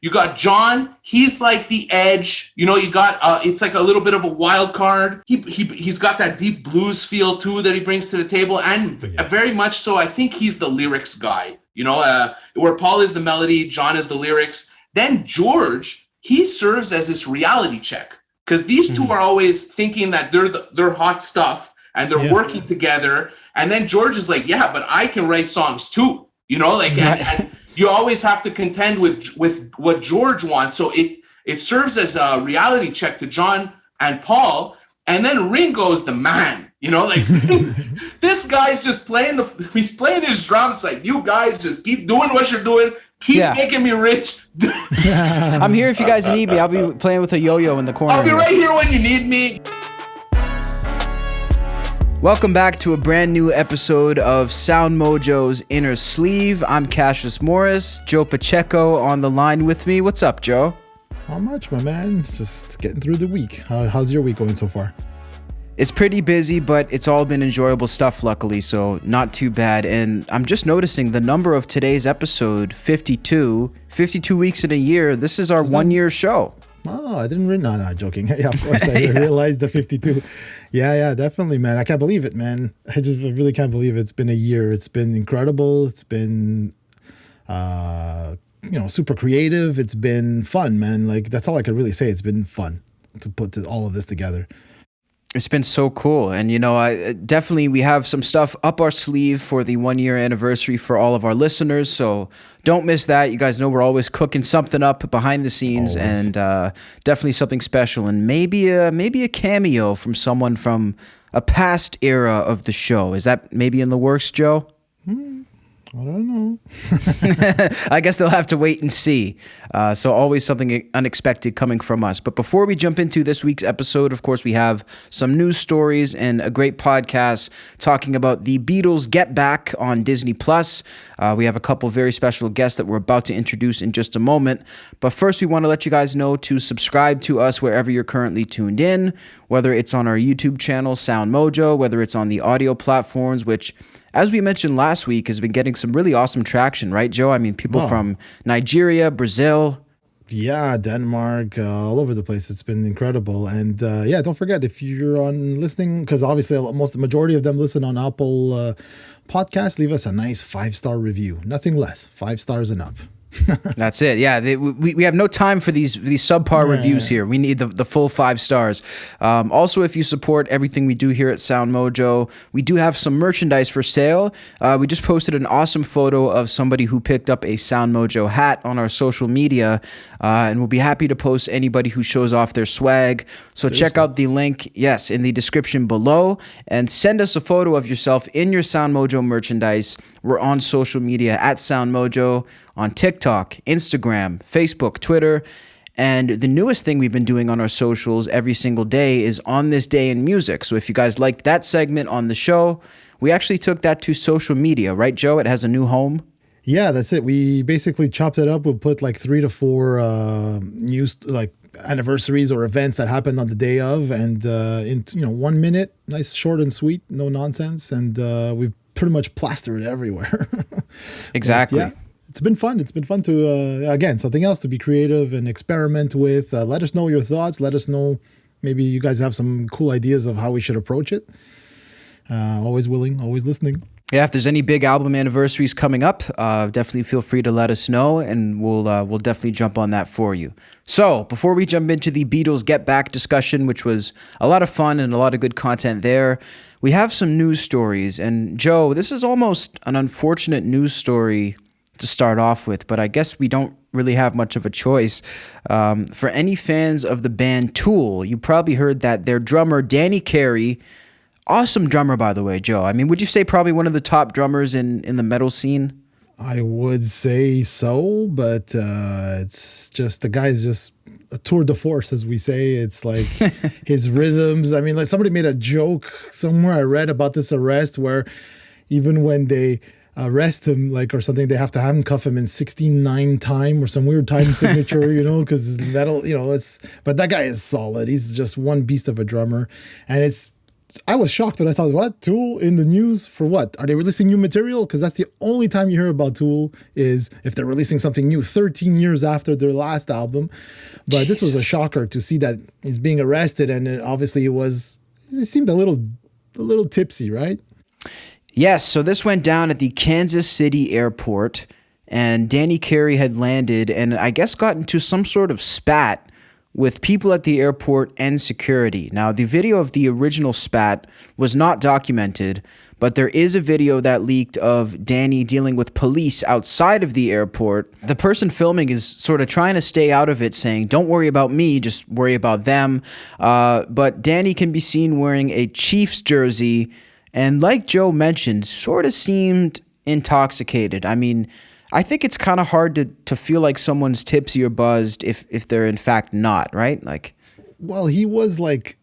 You got John. He's like the edge. You know, you got it's like a little bit of a wild card. He's got that deep blues feel too that he brings to the table, and very much so. I think he's the lyrics guy. You know, where Paul is the melody, John is the lyrics. Then George, he serves as this reality check because these two are always thinking that they're hot stuff and they're working together. And then George is like, yeah, but I can write songs too. You know, like and you always have to contend with what George wants. So it serves as a reality check to John and Paul. And then Ringo's the man, you know, like this guy's just he's playing his drums like, you guys just keep doing what you're doing. Keep making me rich. I'm here if you guys need me. I'll be playing with a yo-yo in the corner. I'll be right here when you need me. Welcome back to a brand new episode of SoundMojo's Innersleeve. I'm Cassius Morris, Joe Pacheco on the line with me. What's up, Joe? Not much, my man. Just getting through the week. How's your week going so far? It's pretty busy, but it's all been enjoyable stuff, luckily, so not too bad. And I'm just noticing the number of today's episode, 52 weeks in a year. This is our 1 year show. Oh, I didn't really. No, joking. Yeah, of course. I realized the 52. Yeah, definitely, man. I can't believe it, man. I really can't believe it. It's been a year. It's been incredible. It's been, super creative. It's been fun, man. Like, that's all I could really say. It's been fun to put all of this together. It's been so cool. And, definitely we have some stuff up our sleeve for the 1 year anniversary for all of our listeners. So don't miss that. You guys know we're always cooking something up behind the scenes and definitely something special. And maybe a cameo from someone from a past era of the show. Is that maybe in the works, Joe? I don't know. I guess they'll have to wait and see. So always something unexpected coming from us. But before we jump into this week's episode, of course, we have some news stories and a great podcast talking about the Beatles Get Back on Disney+. We have a couple very special guests that we're about to introduce in just a moment. But first, we want to let you guys know to subscribe to us wherever you're currently tuned in, whether it's on our YouTube channel, SoundMojo, whether it's on the audio platforms, which, as we mentioned last week, has been getting some really awesome traction, right, Joe? I mean, people from Nigeria, Brazil. Yeah, Denmark, all over the place. It's been incredible. And don't forget, if you're on listening, because obviously the majority of them listen on Apple Podcasts, leave us a nice 5-star review. Nothing less. 5 stars and up. That's it. Yeah, we have no time for these subpar reviews here. We need the full 5 stars. Also, if you support everything we do here at SoundMojo, we do have some merchandise for sale. We just posted an awesome photo of somebody who picked up a SoundMojo hat on our social media, and we'll be happy to post anybody who shows off their swag. So check out the link, in the description below, and send us a photo of yourself in your SoundMojo merchandise. We're on social media at SoundMojo, on TikTok, Instagram, Facebook, Twitter. And the newest thing we've been doing on our socials every single day is On This Day in Music. So if you guys liked that segment on the show, we actually took that to social media, right, Joe? It has a new home. Yeah, that's it. We basically chopped it up. We'll put like 3 to 4 news, like anniversaries or events that happened on the day of, and in 1 minute, nice, short and sweet, no nonsense, and we've pretty much plastered it everywhere. Exactly. But, it's been fun. It's been fun to, again, something else to be creative and experiment with. Let us know your thoughts. Let us know, maybe you guys have some cool ideas of how we should approach it. Always willing, always listening. Yeah, if there's any big album anniversaries coming up, definitely feel free to let us know, and we'll definitely jump on that for you. So, before we jump into the Beatles Get Back discussion, which was a lot of fun and a lot of good content there, we have some news stories. And Joe, this is almost an unfortunate news story to start off with, but I guess we don't really have much of a choice. For any fans of the band Tool, you probably heard that their drummer, Danny Carey, awesome drummer, by the way, Joe. I mean, would you say probably one of the top drummers in the metal scene? I would say so, but it's just, the guy's just a tour de force, as we say. It's like his rhythms. I mean, like somebody made a joke somewhere I read about this arrest where even when they arrest him, like, or something, they have to handcuff him in 16/9 time or some weird time signature, because his metal, but that guy is solid. He's just one beast of a drummer, and it's I was shocked when I saw what Tool in the news for what? Are they releasing new material? Because that's the only time you hear about Tool is if they're releasing something new 13 years after their last album. But this was a shocker to see that he's being arrested, and obviously it seemed a little tipsy, right? Yes, so this went down at the Kansas City airport, and Danny Carey had landed and I guess got into some sort of spat with people at the airport and security. Now, the video of the original spat was not documented, but there is a video that leaked of Danny dealing with police outside of the airport. The person filming is sort of trying to stay out of it, saying, "Don't worry about me, just worry about them." But Danny can be seen wearing a Chiefs jersey, and like Joe mentioned, sort of seemed intoxicated. I mean, I think it's kind of hard to feel like someone's tipsy or buzzed if they're in fact not, right? Like, well, he was like,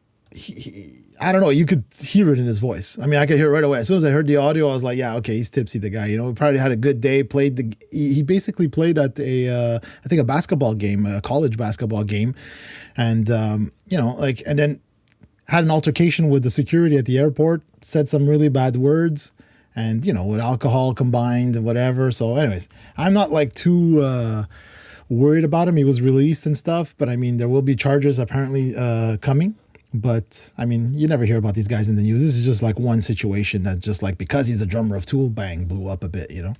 I don't know. You could hear it in his voice. I mean, I could hear it right away. As soon as I heard the audio, I was like, yeah, okay, he's tipsy, the guy. You know, he probably had a good day, he basically played at I think a basketball game, a college basketball game. And, you know, like, and then had an altercation with the security at the airport, said some really bad words. And, you know, with alcohol combined and whatever. So anyways, I'm not like too worried about him. He was released and stuff. But I mean, there will be charges apparently coming. But I mean, you never hear about these guys in the news. This is just like one situation that just like because he's a drummer of Tool, bang, blew up a bit, you know?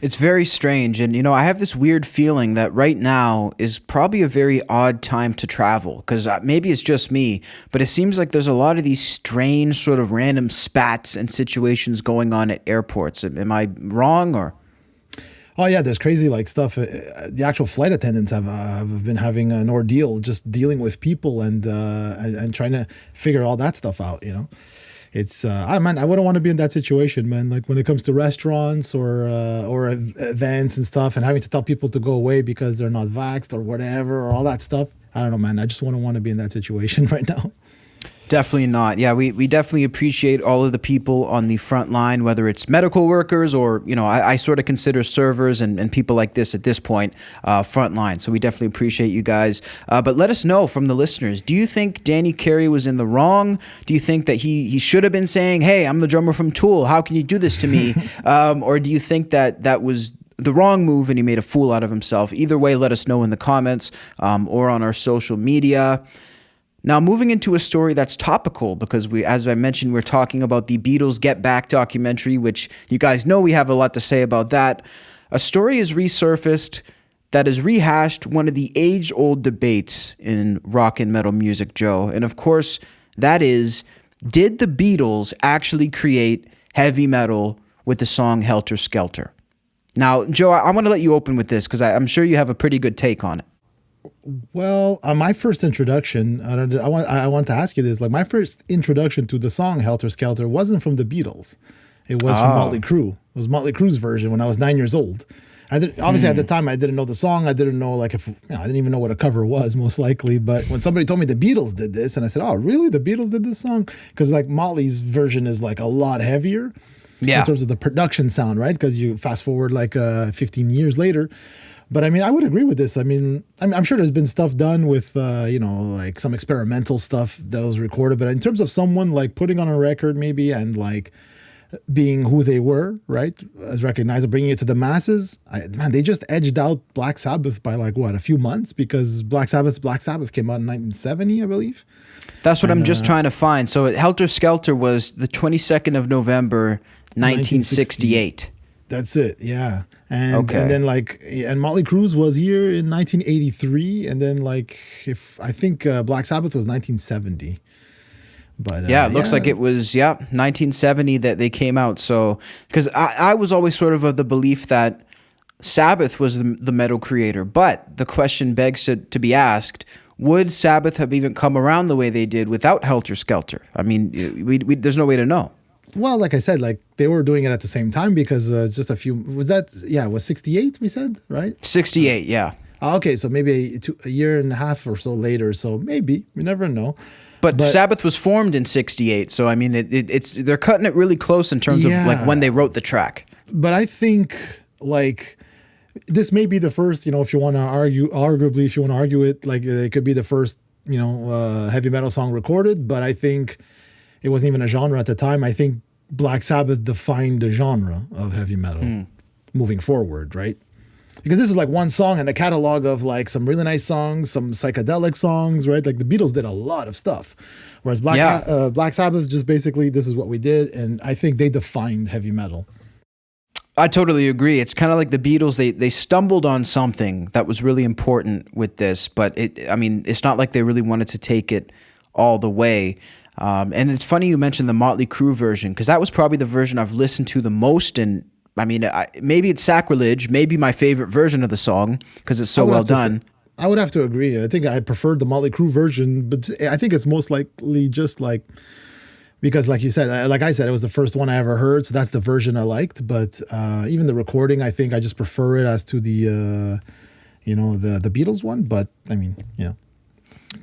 it's very strange. And, you know, I have this weird feeling that right now is probably a very odd time to travel because maybe it's just me, but it seems like there's a lot of these strange sort of random spats and situations going on at airports. Am I wrong or? Oh yeah, there's crazy like stuff. The actual flight attendants have been having an ordeal just dealing with people and trying to figure all that stuff out. You know, it's I wouldn't want to be in that situation, man. Like when it comes to restaurants or events and stuff, and having to tell people to go away because they're not vaxxed or whatever or all that stuff. I don't know, man. I just wouldn't want to be in that situation right now. Definitely not. Yeah, we definitely appreciate all of the people on the front line, whether it's medical workers or, you know, I sort of consider servers and people like this at this point front line. So we definitely appreciate you guys. But let us know from the listeners. Do you think Danny Carey was in the wrong? Do you think that he should have been saying, hey, I'm the drummer from Tool. How can you do this to me? Or do you think that was the wrong move and he made a fool out of himself? Either way, let us know in the comments or on our social media. Now, moving into a story that's topical because as I mentioned, we're talking about the Beatles Get Back documentary, which you guys know we have a lot to say about that. A story is resurfaced that has rehashed one of the age-old debates in rock and metal music, Joe. And of course, that is, did the Beatles actually create heavy metal with the song Helter Skelter? Now, Joe, I want to let you open with this because I'm sure you have a pretty good take on it. Well, my first introduction, I want to ask you this. Like my first introduction to the song Helter Skelter wasn't from the Beatles. It was from Motley Crue. It was Motley Crue's version when I was 9 years old. Obviously at the time I didn't know the song. I didn't know I didn't even know what a cover was most likely. But when somebody told me the Beatles did this, and I said, "Oh, really? The Beatles did this song?" Because like Motley's version is like a lot heavier. Yeah. In terms of the production sound, right? Because you fast forward like 15 years later. But I mean, I would agree with this. I mean, I'm sure there's been stuff done with, like some experimental stuff that was recorded. But in terms of someone like putting on a record maybe and like being who they were, right, as recognized, bringing it to the masses, they just edged out Black Sabbath by like, a few months because Black Sabbath came out in 1970, I believe. That's what I'm just trying to find. So Helter Skelter was the 22nd of November, 1968. That's it, yeah. And then and Motley Crue was here in 1983, and then I think Black Sabbath was 1970. But it looks like it was 1970 that they came out. So because I was always sort of the belief that Sabbath was the metal creator, but the question begs to be asked: would Sabbath have even come around the way they did without Helter Skelter? I mean, there's no way to know. Well, like I said, like they were doing it at the same time because just a few was 68 we said, right? 68, yeah. Okay, so maybe a year and a half or so later. So maybe we never know. But Sabbath was formed in 68, so I mean they're cutting it really close in terms of like when they wrote the track. But I think like this may be the first, if you want to argue it, like it could be the first, heavy metal song recorded. But I think it wasn't even a genre at the time. I think Black Sabbath defined the genre of heavy metal moving forward, right? Because this is like one song in a catalog of like some really nice songs, some psychedelic songs, right? Like the Beatles did a lot of stuff, whereas Black Sabbath just basically, this is what we did, and I think they defined heavy metal. I totally agree. It's kind of like the Beatles. They stumbled on something that was really important with this, but it's not like they really wanted to take it all the way. And it's funny you mentioned the Motley Crue version, because that was probably the version I've listened to the most. And maybe it's sacrilege, maybe my favorite version of the song because it's so well done. I would have to agree. I think I preferred the Motley Crue version, but I think it's most likely just like, because like you said, like I said, it was the first one I ever heard, so that's the version I liked. But even the recording, I think I just prefer it as to the Beatles one. But I mean,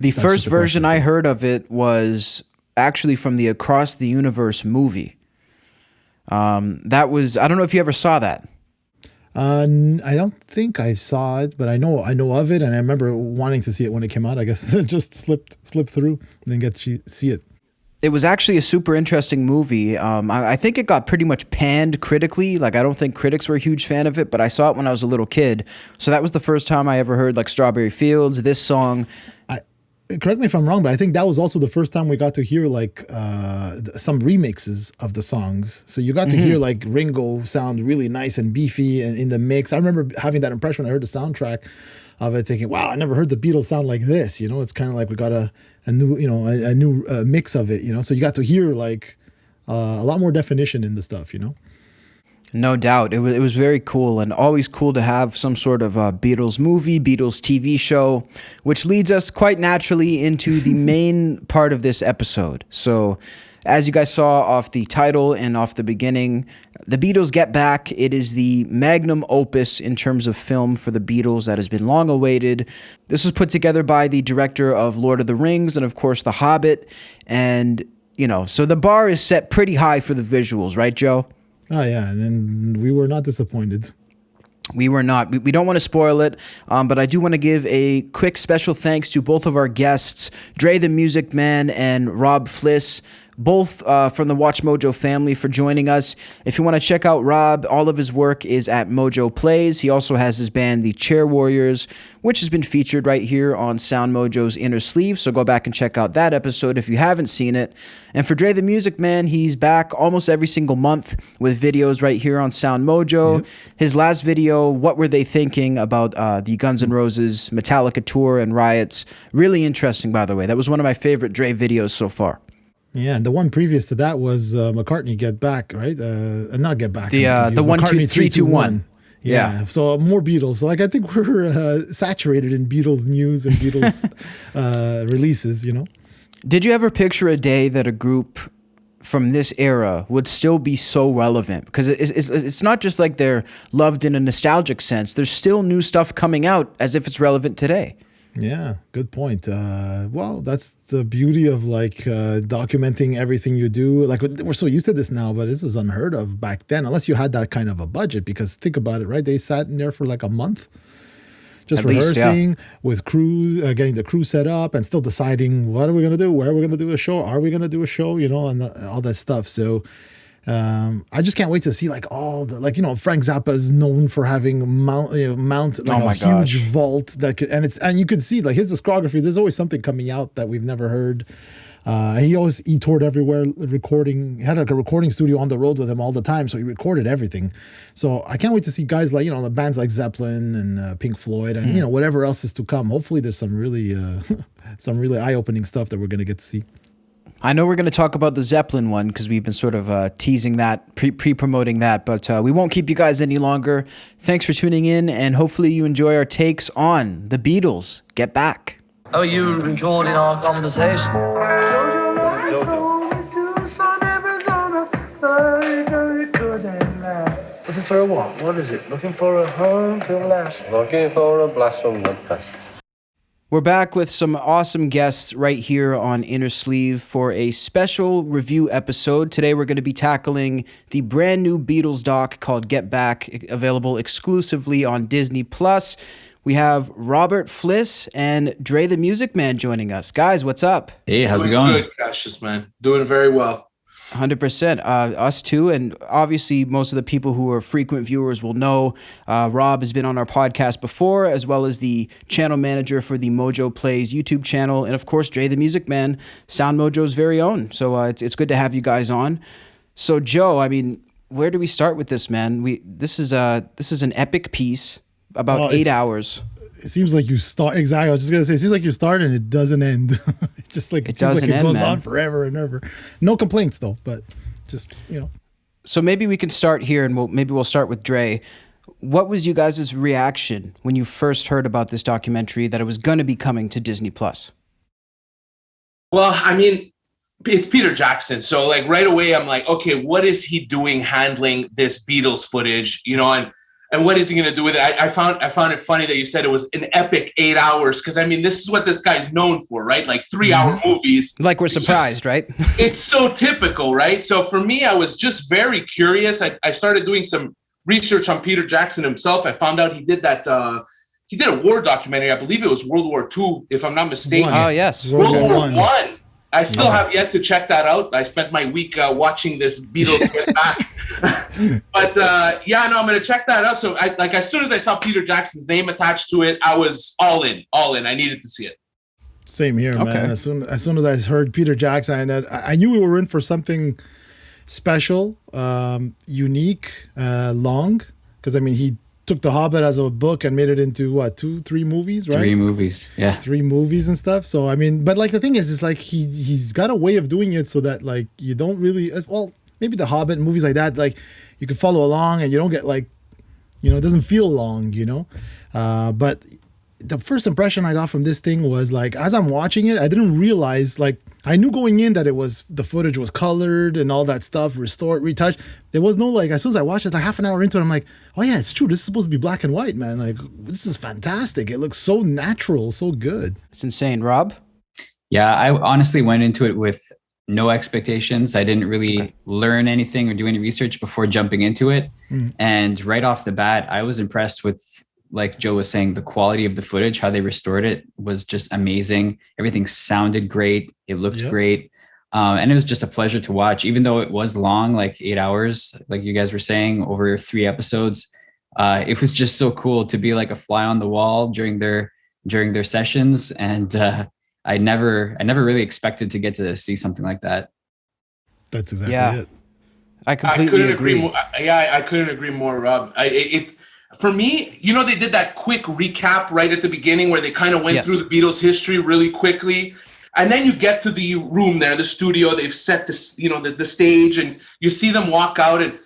the first version I heard of it was actually from the Across the Universe movie. That was, I don't know if you ever saw that. I don't think I saw it, but I know of it, and I remember wanting to see it when it came out. I guess it just slipped through and then get to see it. It was actually a super interesting movie. I think it got pretty much panned critically. Like, I don't think critics were a huge fan of it, but I saw it when I was a little kid. So that was the first time I ever heard like Strawberry Fields, this song. Correct me if I'm wrong, but I think that was also the first time we got to hear like some remixes of the songs. So you got to hear like Ringo sound really nice and beefy and in the mix. I remember having that impression when I heard the soundtrack of it, thinking, "Wow, I never heard the Beatles sound like this." It's kind of like we got a new mix of it. So you got to hear like a lot more definition in the stuff. No doubt. It was very cool, and always cool to have some sort of Beatles movie, Beatles TV show, which leads us quite naturally into the main part of this episode. So, as you guys saw off the title and off the beginning, The Beatles Get Back. It is the magnum opus in terms of film for the Beatles that has been long awaited. This was put together by the director of Lord of the Rings and, of course, The Hobbit. And, so the bar is set pretty high for the visuals, right, Joe? Oh, yeah, and we were not disappointed. We were not. We don't want to spoil it, but I do want to give a quick special thanks to both of our guests, Dre the Music Man and Rob Flis, both from the Watch Mojo family, for joining us. If you want to check out Rob, all of his work is at MojoPlays. He also has his band, The Chair Warriors, which has been featured right here on SoundMojo's Innersleeve, so go back and check out that episode if you haven't seen it. And for Dre the Music Man, he's back almost every single month with videos right here on SoundMojo. Yep. His last video, What Were They Thinking, about the Guns N' Roses Metallica tour and riots. Really interesting, by the way. That was one of my favorite Dre videos so far. Yeah, and the one previous to that was McCartney Get Back, right? Not Get Back. The 1, 2, 3, 2, 1. Yeah, so more Beatles. So, like, I think we're saturated in Beatles news and Beatles releases, Did you ever picture a day that a group from this era would still be so relevant? Because it's not just like they're loved in a nostalgic sense. There's still new stuff coming out as if it's relevant today. Yeah, good point. Well, that's the beauty of like documenting everything you do. Like, we're so used to this now, but this is unheard of back then, unless you had that kind of a budget. Because think about it, right? They sat in there for like a month, just rehearsing with crews, getting the crew set up, and still deciding what are we going to do, where are we going to do a show, are we going to do a show, and all that stuff. So I just can't wait to see like all the Frank Zappa is known for having mount like a huge vault and you could see like his discography. There's always something coming out that we've never heard. He toured everywhere recording. He had like a recording studio on the road with him all the time, so he recorded everything. So I can't wait to see guys like the bands like Zeppelin and Pink Floyd and whatever else is to come. Hopefully there's some really eye-opening stuff that we're gonna get to see. I know we're going to talk about the Zeppelin one because we've been sort of teasing that, pre-promoting that, but we won't keep you guys any longer. Thanks for tuning in, and hopefully you enjoy our takes on the Beatles Get Back. Oh, you recording our conversation? Looking for a what? What is it? Looking for a home to last. Looking for a blast from the past. We're back with some awesome guests right here on Innersleeve for a special review episode. Today we're going to be tackling the brand new Beatles doc called Get Back, available exclusively on Disney+. We have Robert Flis and Dre the Music Man joining us. Guys, what's up? Hey, how's it Doing going? good, Cassius, man. Doing very well. 100%. Us too. And obviously, most of the people who are frequent viewers will know Rob has been on our podcast before, as well as the channel manager for the MojoPlays YouTube channel. And of course, Dre the Music Man, SoundMojo's very own. So it's good to have you guys on. So, Joe, I mean, where do we start with this, man? This is an epic piece, about 8 hours. It seems like you start. Exactly. I was just gonna say. It seems like you start and it doesn't end. Just like it seems like it goes on forever and ever. No complaints though, but just So maybe we can start here, and we'll start with Dre. What was you guys' reaction when you first heard about this documentary that it was going to be coming to Disney Plus? Well, I mean, it's Peter Jackson. So like right away, I'm like, okay, what is he doing handling this Beatles footage? And what is he going to do with it? I found it funny that you said it was an epic 8 hours. Cause I mean, this is what this guy's known for, right? Like 3-hour movies. Like we're surprised, right? It's so typical, right? So for me, I was just very curious. I started doing some research on Peter Jackson himself. I found out he did a war documentary. I believe it was World War II, if I'm not mistaken. Oh, yes. World War I. I still have yet to check that out. I spent my week watching this Beatles get back. But I'm going to check that out. So as soon as I saw Peter Jackson's name attached to it, I was all in. I needed to see it. Same here, man. As soon as I heard Peter Jackson, I knew we were in for something special, unique, long. Because I mean, he took The Hobbit as a book and made it into what, 2-3 movies, right? 3 movies, yeah. 3 movies and stuff. So I mean, but like the thing is like he's got a way of doing it so that like you don't really, well, maybe The Hobbit and movies like that, like you can follow along and you don't get like, it doesn't feel long, but the first impression I got from this thing was like, as I'm watching it, I didn't realize, like, I knew going in that the footage was colored and all that stuff, restored, retouched. There was no, like, as soon as I watched it, like half an hour into it, I'm like, oh yeah, it's true. This is supposed to be black and white, man. Like, this is fantastic. It looks so natural, so good. It's insane. Rob? Yeah, I honestly went into it with no expectations. I didn't really learn anything or do any research before jumping into it. And right off the bat, I was impressed with, like Joe was saying, the quality of the footage, how they restored it was just amazing. Everything sounded great. It looked great. And it was just a pleasure to watch, even though it was long, like 8 hours, like you guys were saying, over 3 episodes. It was just so cool to be like a fly on the wall during their sessions. And I never really expected to get to see something like that. That's exactly it. I completely agree. I couldn't agree more, Rob. For me, they did that quick recap right at the beginning where they kind of went through the Beatles history really quickly. And then you get to the room there, the studio, they've set this, the stage, and you see them walk out. And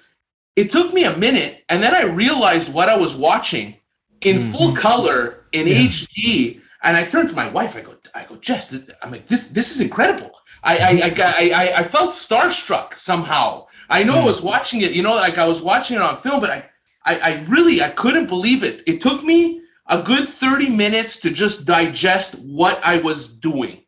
it took me a minute. And then I realized what I was watching in full color in HD. And I turned to my wife. I go, Jess, I'm like, this is incredible. I felt starstruck somehow. I know I was watching it, like I was watching it on film, but I couldn't believe it. It took me a good 30 minutes to just digest what I was doing.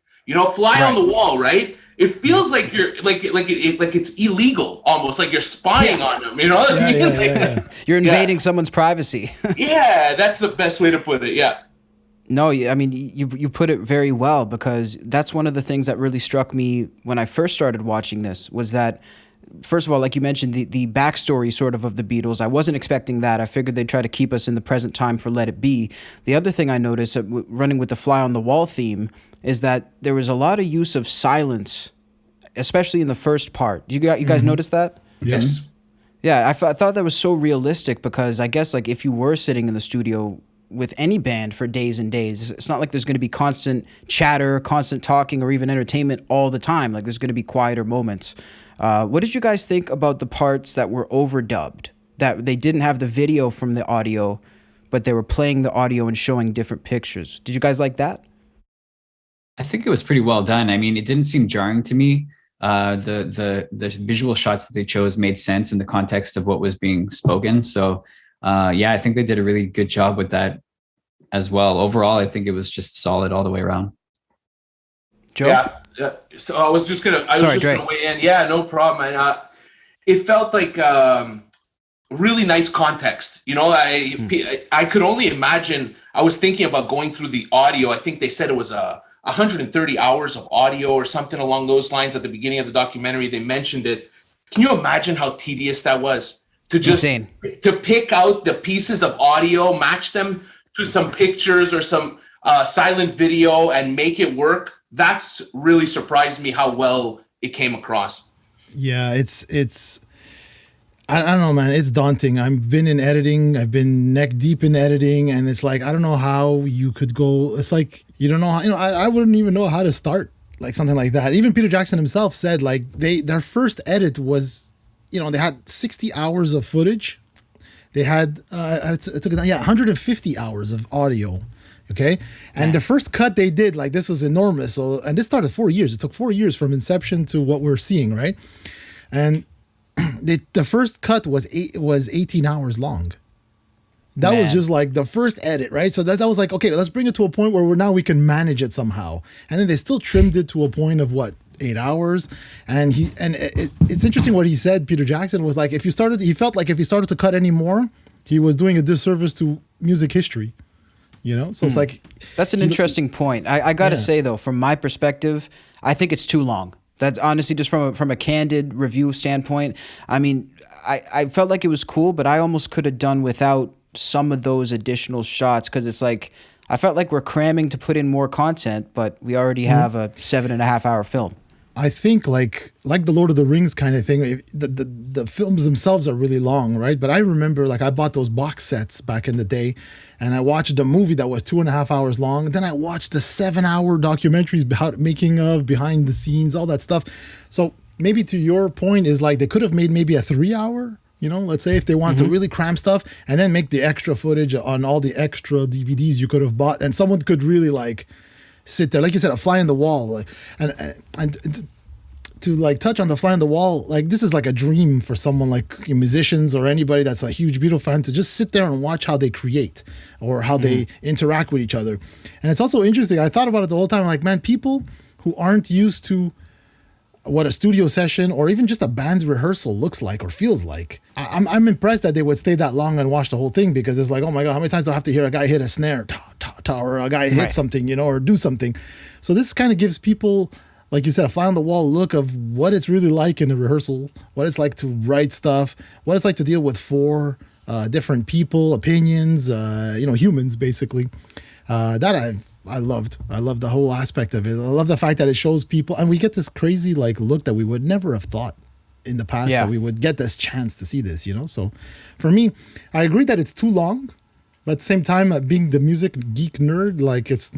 Fly on the wall, right? It feels like you're like it's illegal, almost like you're spying on them. You know what I mean? You're invading someone's privacy. Yeah, that's the best way to put it. Yeah. No, I mean, you put it very well, because that's one of the things that really struck me when I first started watching this was that, first of all, like you mentioned, the backstory sort of the Beatles. I wasn't expecting that. I figured they'd try to keep us in the present time for Let It Be. The other thing I noticed, running with the fly on the wall theme, is that there was a lot of use of silence, especially in the first part. You guys notice that? Yes. Yeah, I thought that was so realistic, because I guess like if you were sitting in the studio with any band for days and days, it's not like there's going to be constant chatter, constant talking, or even entertainment all the time. Like there's going to be quieter moments. What did you guys think about the parts that were overdubbed, that they didn't have the video from the audio, but they were playing the audio and showing different pictures? Did you guys like that? I think it was pretty well done. I mean, it didn't seem jarring to me. The visual shots that they chose made sense in the context of what was being spoken. So I think they did a really good job with that as well. Overall, I think it was just solid all the way around. Joe? Yeah. So I was just gonna weigh in. Yeah, no problem. It felt like really nice context. You know, I could only imagine. I was thinking about going through the audio. I think they said it was 130 hours of audio or something along those lines at the beginning of the documentary. They mentioned it. Can you imagine how tedious that was? To just to pick out the pieces of audio, match them to some pictures or some silent video and make it work. That's really surprised me how well it came across. Yeah, it's I don't know, man. It's daunting. I've been in editing. I've been neck deep in editing, and it's like I don't know how you could go. It's like you don't know how. I wouldn't even know how to start like something like that. Even Peter Jackson himself said like their first edit was, they had 60 hours of footage. They had I took it down. Yeah, 150 hours of audio. Okay, and the first cut they did, like this was enormous. So, and this started 4 years. It took 4 years from inception to what we're seeing, right? And the first cut was 18 hours long. That was just like the first edit, right? So that was like, okay, let's bring it to a point where we can manage it somehow. And then they still trimmed it to a point of 8 hours. And it's interesting what he said. Peter Jackson was like, he felt like if he started to cut any more, he was doing a disservice to music history. So it's like that's an interesting point. I gotta say though, from my perspective, I think it's too long. That's honestly just from a candid review standpoint. I mean, I felt like it was cool, but I almost could have done without some of those additional shots because it's like I felt like we're cramming to put in more content, but we already have a 7.5 hour film. I think like the Lord of the Rings kind of thing, the films themselves are really long, right? But I remember like I bought those box sets back in the day and I watched a movie that was 2.5 hours long. Then I watched the 7-hour documentaries about making of, behind the scenes, all that stuff. So maybe to your point is like they could have made maybe a 3-hour, let's say if they want to really cram stuff and then make the extra footage on all the extra DVDs you could have bought. And someone could really like sit there, like you said, a fly on the wall, like, and to like touch on the fly on the wall, like this is like a dream for someone like musicians or anybody that's a huge Beatles fan to just sit there and watch how they create or how they interact with each other. And it's also interesting. I thought about it the whole time, like, man, people who aren't used to what a studio session or even just a band's rehearsal looks like or feels like. I'm impressed that they would stay that long and watch the whole thing because it's like, oh my God, how many times do I have to hear a guy hit a snare, or a guy hit something, or do something. So this kind of gives people, like you said, a fly on the wall look of what it's really like in a rehearsal, what it's like to write stuff, what it's like to deal with 4 different people, opinions, humans basically. That I loved. I loved the whole aspect of it. I love the fact that it shows people, and we get this crazy like look that we would never have thought in the past that we would get this chance to see this. So for me, I agree that it's too long, but at the same time, being the music geek nerd, like it's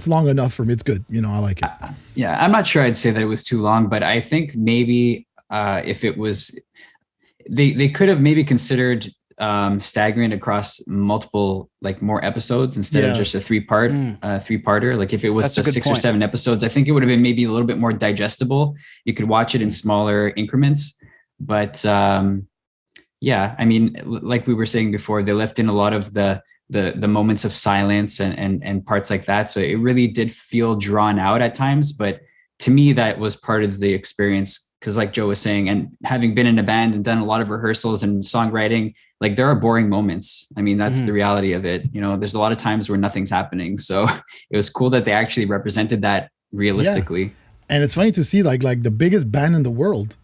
long enough for me. It's good. I like it. Yeah, I'm not sure I'd say that it was too long, but I think maybe if it was, they could have maybe considered staggering across multiple, like more episodes instead of just a three-parter. Like if it was 6 or 7 episodes, I think it would have been maybe a little bit more digestible. You could watch it in smaller increments, but yeah, I mean, like we were saying before, they left in a lot of the moments of silence and parts like that. So it really did feel drawn out at times, but to me, that was part of the experience. Because like Joe was saying, and having been in a band and done a lot of rehearsals and songwriting, like there are boring moments. I mean, that's the reality of it. There's a lot of times where nothing's happening. So it was cool that they actually represented that realistically. Yeah. And it's funny to see like the biggest band in the world,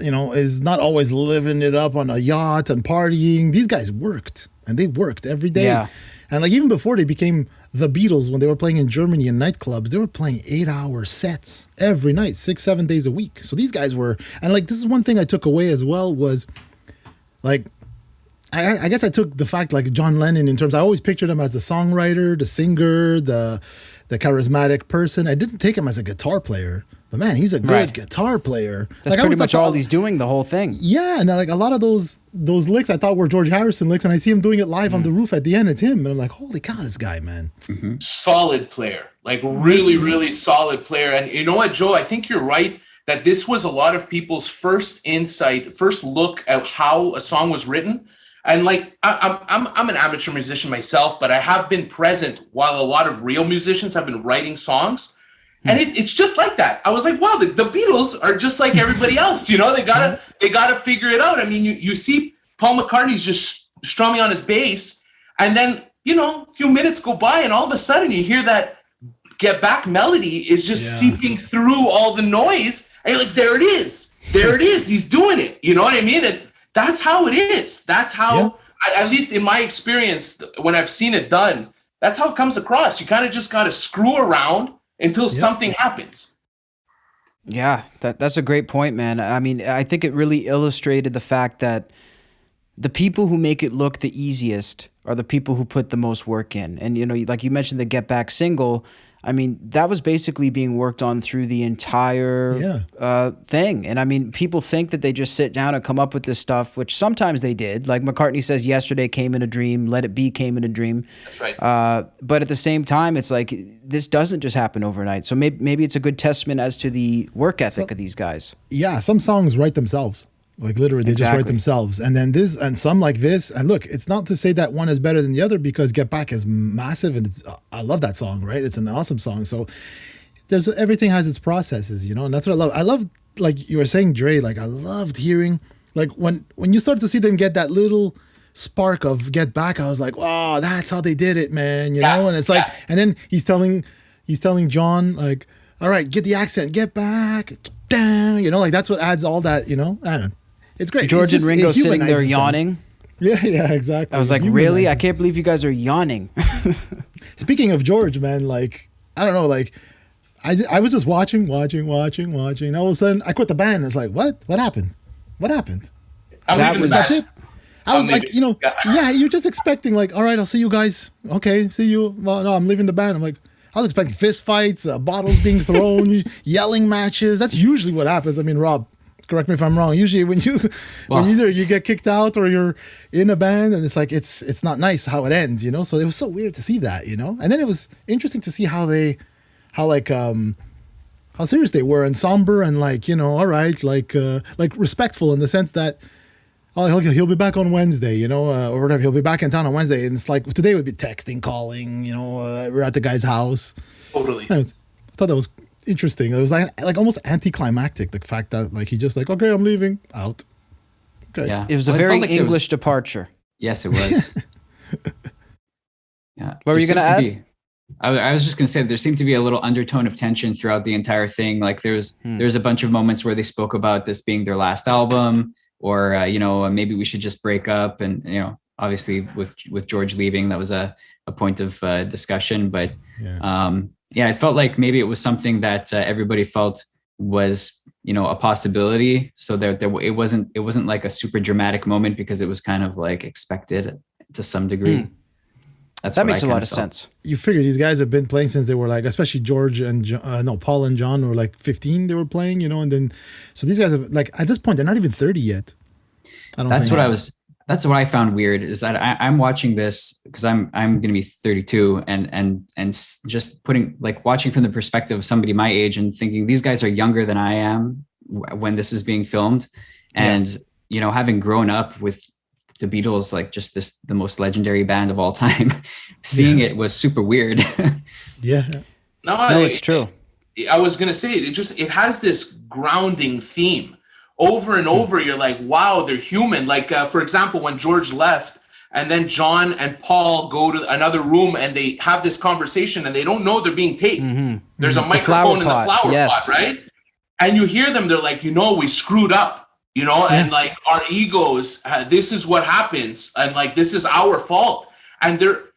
is not always living it up on a yacht and partying. These guys worked, and they worked every day. Yeah. And like even before they became the Beatles, when they were playing in Germany in nightclubs, they were playing 8-hour sets every night, 6-7 days a week. So these guys were, and like this is one thing I took away as well was like, I guess I took the fact like John Lennon in terms, I always pictured him as the songwriter, the singer, the charismatic person. I didn't take him as a guitar player. But man, he's a good guitar player. That's pretty much all he's doing the whole thing. Yeah, and like a lot of those licks I thought were George Harrison licks, and I see him doing it live on the roof at the end. It's him, and I'm like, holy cow, this guy, man. Solid player, like really, really solid player. And you know what, Joe? I think you're right that this was a lot of people's first look at how a song was written. And like I'm an amateur musician myself, but I have been present while a lot of real musicians have been writing songs. And it's just like that. I was like, wow, the Beatles are just like everybody else. They gotta figure it out. I mean, you see Paul McCartney's just strumming on his bass, and then, you know, a few minutes go by, and all of a sudden you hear that Get Back melody is just seeping through all the noise, and you're like, there it is. There it is. He's doing it. You know what I mean? And that's how it is. That's how, at least in my experience, when I've seen it done, that's how it comes across. You kind of just got to screw around until something happens. Yeah, that's a great point, man. I mean, I think it really illustrated the fact that the people who make it look the easiest are the people who put the most work in. And, you know, like you mentioned the Get Back single, I mean, that was basically being worked on through the entire thing. And I mean, people think that they just sit down and come up with this stuff, which sometimes they did. Like McCartney says, Yesterday came in a dream, Let It Be came in a dream. That's right. But at the same time, it's like, this doesn't just happen overnight. So maybe it's a good testament as to the work ethic of these guys. Yeah, some songs write themselves. Like literally, they just write themselves. And then this, and some like this. And look, it's not to say that one is better than the other, because Get Back is massive, and I love that song, right? It's an awesome song. So everything has its processes, you know, and that's what I love. I love, like you were saying, Dre, like I loved hearing, like when you start to see them get that little spark of Get Back, I was like, wow, that's how they did it, man, you know? And it's like, and then he's telling John, like, all right, get the accent, get back, down, you know, like that's what adds all that, you know? I don't know. It's great. George and Ringo sitting there yawning. Yeah, exactly. I was like, really? I can't believe you guys are yawning. Speaking of George, man, like, I don't know, like, I was just watching. All of a sudden, I quit the band. It's like, what? What happened? That's it. I was like, you know, you're just expecting, like, all right, I'll see you guys. Okay, see you. Well, no, I'm leaving the band. I'm like, I was expecting fist fights, bottles being thrown, yelling matches. That's usually what happens. I mean, Rob, correct me if I'm wrong. Usually when either you get kicked out or you're in a band, and it's like it's not nice how it ends, you know. So it was so weird to see that, you know. And then it was interesting to see how serious they were and somber and, like, you know, all right, like respectful in the sense that, oh, he'll be back on Wednesday, you know, or whatever. He'll be back in town on Wednesday, and it's like today would be texting, calling, you know, we're at the guy's house. Totally. I thought that was interesting. It was like almost anticlimactic, the fact that, like, he just like, okay, I'm leaving, out. Okay. Yeah. It was a very English departure. Yes, it was. Yeah. What were you going to add? I was just going to say there seemed to be a little undertone of tension throughout the entire thing. Like there's a bunch of moments where they spoke about this being their last album, or you know, maybe we should just break up. And, you know, obviously with George leaving, that was a point of discussion. But it felt like maybe it was something that everybody felt was, you know, a possibility. So it wasn't like a super dramatic moment, because it was kind of like expected to some degree. That makes a lot of sense. You figure these guys have been playing since they were like, especially George and Paul and John were like 15. They were playing, you know, and then so these guys have, like, at this point they're not even 30 yet. That's what I found weird, is that I'm watching this because I'm going to be 32 and just watching from the perspective of somebody my age and thinking these guys are younger than I am when this is being filmed, and you know, having grown up with the Beatles, like just the most legendary band of all time, seeing it was super weird. No, it's true. I was gonna say it has this grounding theme over and over. You're like, wow, they're human. Like for example, when George left and then John and Paul go to another room and they have this conversation and they don't know they're being taped. There's a microphone in the flower pot, right? And you hear them, they're like, you know, we screwed up. You know, and like our egos, this is what happens, and like this is our fault, and they're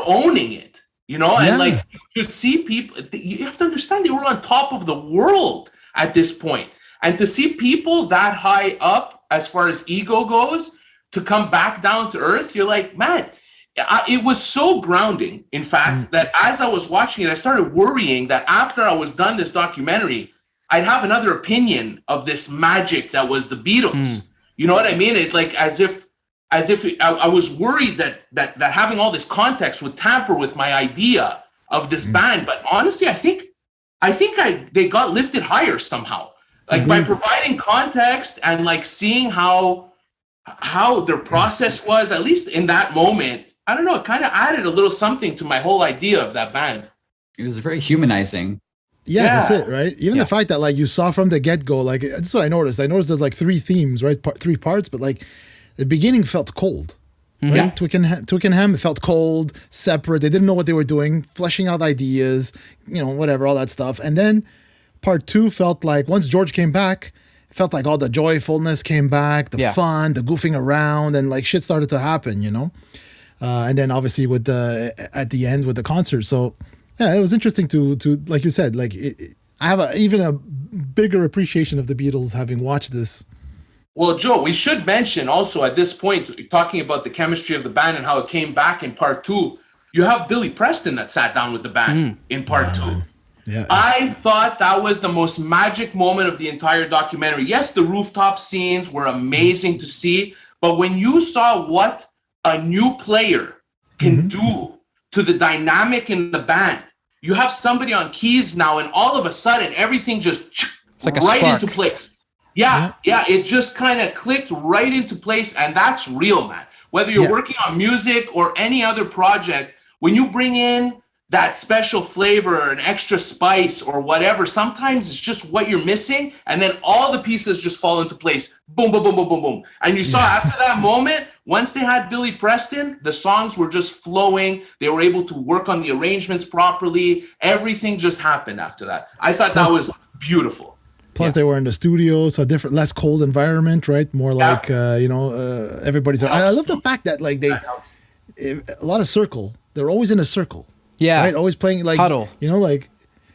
owning it, you know, and like you see people, you have to understand they were on top of the world at this point, and to see people that high up as far as ego goes to come back down to earth, you're like, man, it was so grounding. In fact, that as I was watching it, I started worrying that after I was done this documentary, I'd have another opinion of this magic that was the Beatles. You know what I mean? It like as if I was worried that having all this context would tamper with my idea of this band. But honestly, I think they got lifted higher somehow, like by providing context and like seeing how their process was, at least in that moment. I don't know. It kind of added a little something to my whole idea of that band. It was very humanizing. Yeah, that's it, right? Even the fact that, like, you saw from the get-go, like, that's what I noticed. I noticed there's like three themes, right? Three parts, but like the beginning felt cold. Right? Yeah. Twickenham, it felt cold, separate. They didn't know what they were doing, fleshing out ideas, whatever, all that stuff. And then part 2 felt like once George came back, it felt like all the joyfulness came back, the fun, the goofing around, and like shit started to happen, and then obviously at the end with the concert. So yeah, it was interesting to like you said, like I have even a bigger appreciation of the Beatles having watched this. Well, Joe, we should mention also at this point, talking about the chemistry of the band and how it came back in part 2, you have Billy Preston that sat down with the band in part 2. Yeah. I thought that was the most magic moment of the entire documentary. Yes, the rooftop scenes were amazing to see, but when you saw what a new player can do to the dynamic in the band, you have somebody on keys now, and all of a sudden, everything just It's like a right spark. into place. Yeah, it just kind of clicked right into place, and that's real, man. Whether you're working on music or any other project, when you bring in that special flavor or an extra spice or whatever, sometimes it's just what you're missing, and then all the pieces just fall into place. Boom, boom, boom, boom, boom, boom. And you saw after that moment, once they had Billy Preston, the songs were just flowing. They were able to work on the arrangements properly. Everything just happened after that. I thought that was beautiful. Plus, they were in the studio, so a different, less cold environment, right? More like, everybody's there. I love the fact that, like, a lot of circle. They're always in a circle. Yeah. Right? Always playing, like, Huddle.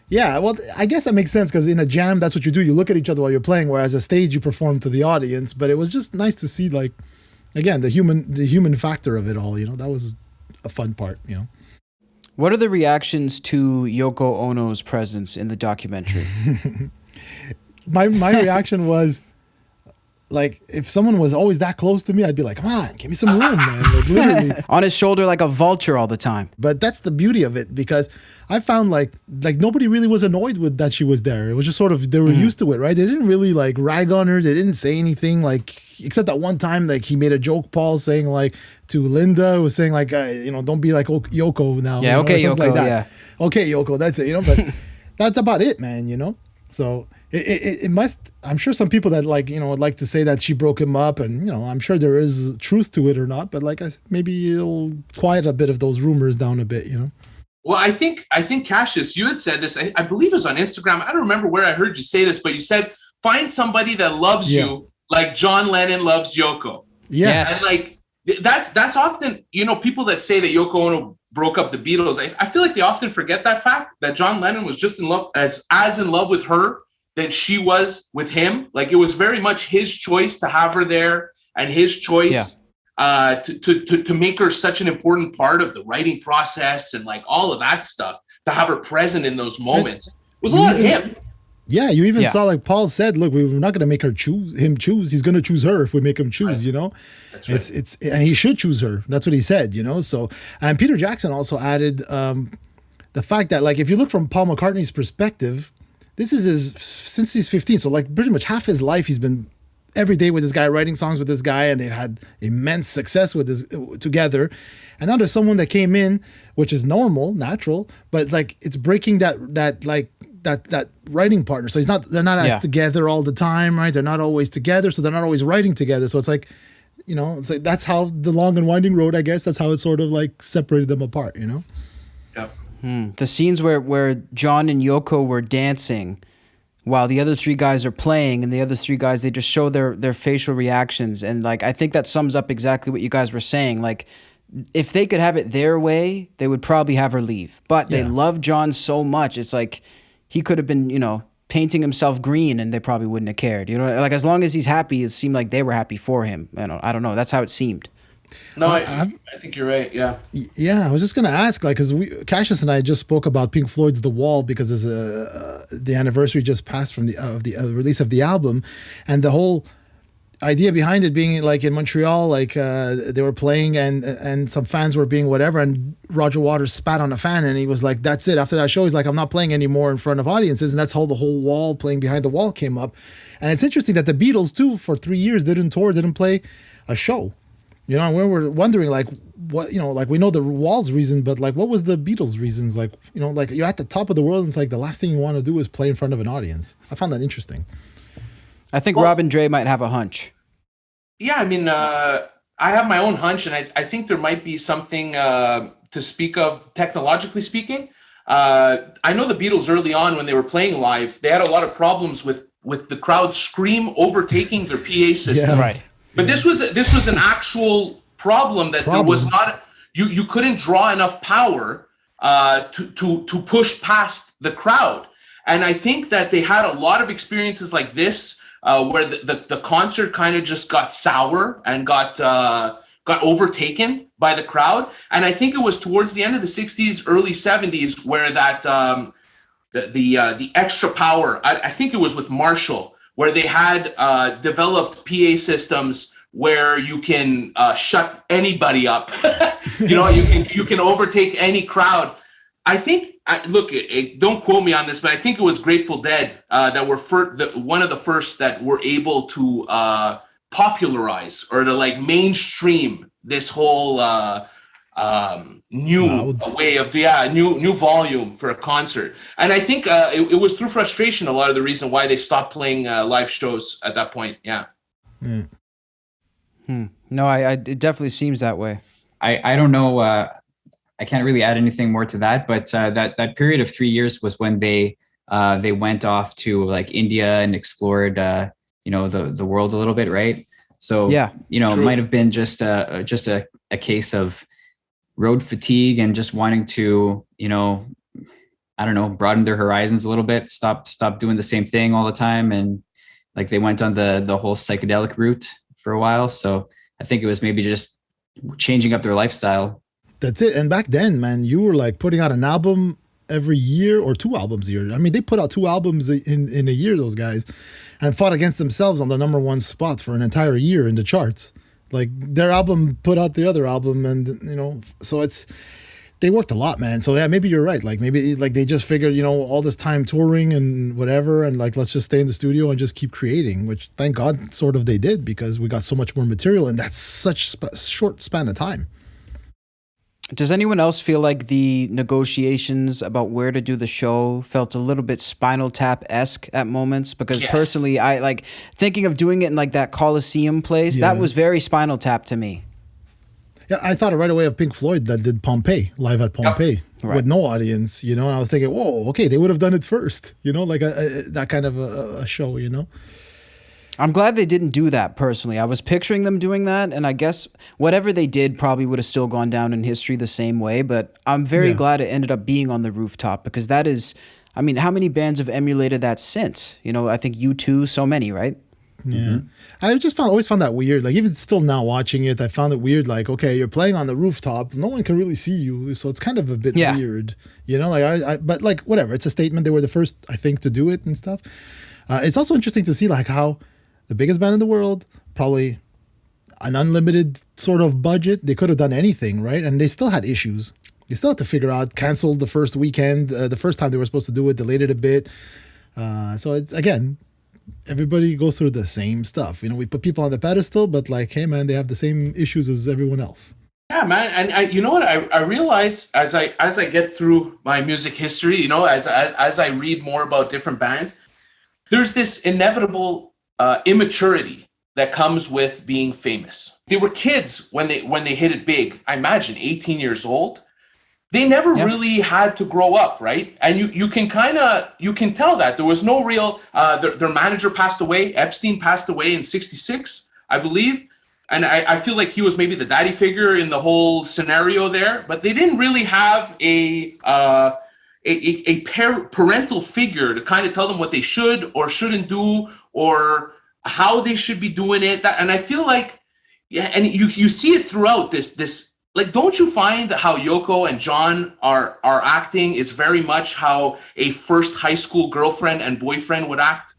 Yeah, well, I guess that makes sense because in a jam, that's what you do. You look at each other while you're playing, whereas a stage, you perform to the audience. But it was just nice to see, like, again, the human factor of it all. That was a fun part. What are the reactions to Yoko Ono's presence in the documentary? My reaction was, like, if someone was always that close to me, I'd be like, come on, give me some room, man. Like, literally. On his shoulder like a vulture all the time. But that's the beauty of it, because I found like nobody really was annoyed with that she was there. It was just sort of, they were used to it, right? They didn't really like rag on her. They didn't say anything, like, except that one time, like, he made a joke, Paul, saying like to Linda, was saying like, don't be like Yoko now. Yeah, okay, Yoko, like that. yeah. Okay, Yoko, that's it, but that's about it, man, So it must, I'm sure some people that like, would like to say that she broke him up, and, I'm sure there is truth to it or not, but like, maybe it'll quiet a bit of those rumors down a bit, Well, I think Cassius, you had said this, I believe it was on Instagram. I don't remember where I heard you say this, but you said, find somebody that loves you like John Lennon loves Yoko. Yes. And like, that's often, people that say that Yoko Ono broke up the Beatles, I feel like they often forget that fact, that John Lennon was just in love, as in love with her than she was with him. Like, it was very much his choice to have her there, and his choice to make her such an important part of the writing process and like all of that stuff, to have her present in those moments. It was a lot of him. Yeah, you even saw, like Paul said, look, we're not going to make him choose. He's going to choose her if we make him choose, That's right. It's and he should choose her. That's what he said, So, and Peter Jackson also added the fact that, like, if you look from Paul McCartney's perspective, this is since he's 15. So, like, pretty much half his life, he's been every day with this guy, writing songs with this guy, and they've had immense success with this together. And now there's someone that came in, which is natural, but it's like, it's breaking that writing partner. So they're not as together all the time, right? They're not always together, so they're not always writing together. So it's like, it's like, that's how the long and winding road, I guess, that's how it sort of like separated them apart, Yep. The scenes where John and Yoko were dancing while the other three guys are playing, and the other three guys, they just show their facial reactions. And like, I think that sums up exactly what you guys were saying. Like, if they could have it their way, they would probably have her leave. But they love John so much. It's like, he could have been, painting himself green, and they probably wouldn't have cared. Like, as long as he's happy, it seemed like they were happy for him. I don't know. That's how it seemed. No, I think you're right. Yeah. Yeah, I was just gonna ask, like, because Cassius and I just spoke about Pink Floyd's The Wall, because there's the anniversary just passed from the release of the album, and the whole idea behind it being like in Montreal, like they were playing and some fans were being whatever, and Roger Waters spat on a fan, and he was like, that's it. After that show, he's like, I'm not playing anymore in front of audiences, and that's how the whole wall, playing behind the wall, came up. And it's interesting that the Beatles too, for 3 years, didn't play a show. And we were wondering, like, what, like, we know the Wall's reason, but like, what was the Beatles' reasons? Like, like, you're at the top of the world, and it's like the last thing you want to do is play in front of an audience. I found that interesting. I think Rob and Dre might have a hunch. Yeah, I mean, I have my own hunch, and I think there might be something to speak of technologically speaking. I know the Beatles early on when they were playing live, they had a lot of problems with the crowd scream overtaking their PA system. Yeah. Right. But this was an actual problem that there was not. You couldn't draw enough power to push past the crowd, and I think that they had a lot of experiences like this where the concert kind of just got sour and got overtaken by the crowd. And I think it was towards the end of the '60s, early '70s where that the extra power. I think it was with Marshall where they had developed PA systems where you can shut anybody up. You can overtake any crowd. I think, don't quote me on this, but I think it was Grateful Dead that were one of the first that were able to popularize or to like mainstream this whole new way of new volume for a concert. And I think it was through frustration a lot of the reason why they stopped playing live shows at that point. Yeah. No, it definitely seems that way. I don't know. I can't really add anything more to that, but that period of 3 years was when they went off to like India and explored the world a little bit, right? So yeah, it might have been just a case of road fatigue and just wanting to I don't know, broaden their horizons a little bit, stop doing the same thing all the time, and like they went on the whole psychedelic route for a while. So I think it was maybe just changing up their lifestyle. That's it. And back then, man, you were like putting out an album every year or 2 albums a year. I mean, they put out 2 albums in a year, those guys, and fought against themselves on the #1 spot for an entire year in the charts. Like their album put out the other album, and so they worked a lot, man. So yeah, maybe you're right. Like maybe like they just figured, all this time touring and whatever, and like let's just stay in the studio and just keep creating. Which thank God, sort of they did, because we got so much more material in that such short span of time. Does anyone else feel like the negotiations about where to do the show felt a little bit Spinal Tap-esque at moments? Because personally, I like thinking of doing it in like that Coliseum place. Yeah. That was very Spinal Tap to me. Yeah, I thought right away of Pink Floyd that did Pompeii, live at Pompeii, with no audience, and I was thinking, whoa, okay, they would have done it first, like that kind of a show, I'm glad they didn't do that personally. I was picturing them doing that, and I guess whatever they did probably would have still gone down in history the same way, but I'm very glad it ended up being on the rooftop, because that is, I mean, how many bands have emulated that since? I think U2, so many, right? Yeah. Mm-hmm. I just always found that weird. Like even still now watching it, I found it weird. Like, okay, you're playing on the rooftop, no one can really see you, so it's kind of a bit weird. But like whatever, it's a statement. They were the first, I think, to do it and stuff. It's also interesting to see like how the biggest band in the world, probably an unlimited sort of budget, they could have done anything, right? And they still had issues. They still had to figure out, canceled the first weekend, the first time they were supposed to do it, delayed it a bit. So it's, again, everybody goes through the same stuff. We put people on the pedestal, but like, hey man, they have the same issues as everyone else. Yeah, man. And you know what? I realize as I get through my music history, as I read more about different bands, there's this inevitable immaturity that comes with being famous. They were kids when they hit it big. I imagine 18 years old. They never really had to grow up, right? And you can tell that there was no real. Their manager passed away. Epstein passed away in '66, I believe, and I feel like he was maybe the daddy figure in the whole scenario there. But they didn't really have a parental figure to kind of tell them what they should or shouldn't do or how they should be doing it. And I feel like, and you see it throughout this. Like, don't you find that how Yoko and John are acting is very much how a first high school girlfriend and boyfriend would act?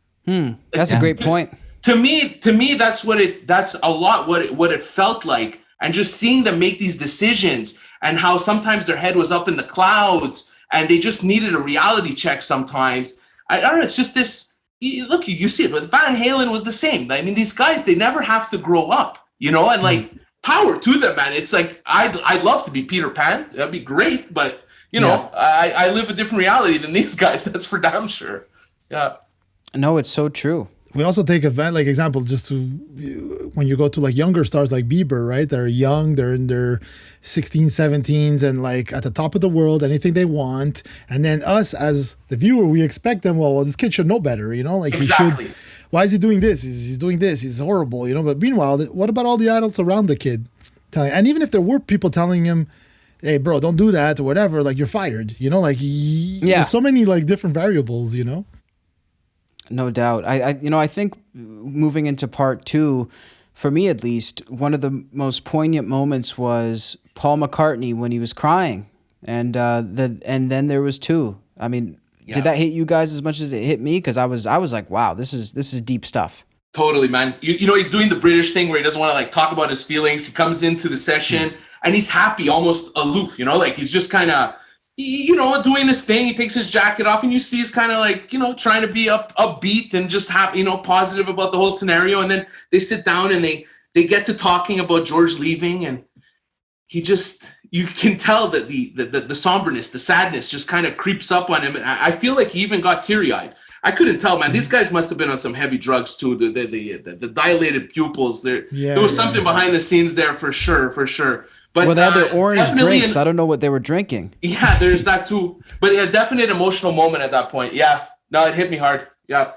That's a great point. To me, that's a lot what it felt like. And just seeing them make these decisions and how sometimes their head was up in the clouds and they just needed a reality check sometimes. I don't know. It's just this. Look, you see it. But Van Halen was the same. I mean, these guys, they never have to grow up, and like. Power to them, man. It's like I'd love to be Peter Pan. That'd be great, but I live a different reality than these guys. That's for damn sure. Yeah. No, it's so true. we also take advantage, like example, just to when you go to like younger stars like Bieber, right? They're young, they're in their 16, 17s and like at the top of the world, anything they want. And then us as the viewer, we expect them, well, this kid should know better, you know, like Exactly. he should, why is he doing this? He's doing this, he's horrible, you know. But meanwhile, what about all the adults around the kid? And even if there were people telling him, hey, bro, don't do that or whatever, like you're fired, you know, like there's so many like different variables, you know. No doubt. I think moving into part 2, for me at least, one of the most poignant moments was Paul McCartney when he was crying, and then there was 2. I mean, did that hit you guys as much as it hit me? Because I was like, wow, this is deep stuff. Totally, man. You know, he's doing the British thing where he doesn't want to like talk about his feelings. He comes into the session and he's happy, almost aloof, you know, like he's just kind of, you know, doing his thing. He takes his jacket off and you see he's kind of like, you know, trying to be upbeat and just happy, you know, positive about the whole scenario. And then they sit down and they get to talking about George leaving, and he just, you can tell that the somberness, the sadness just kind of creeps up on him. And I feel like he even got teary-eyed. I couldn't tell, man. These guys must have been on some heavy drugs too. The dilated pupils. There was something behind the scenes there for sure. But well, they had their orange drinks. I don't know what they were drinking. Yeah, there's that too. But a definite emotional moment at that point. Yeah, no, it hit me hard. Yeah.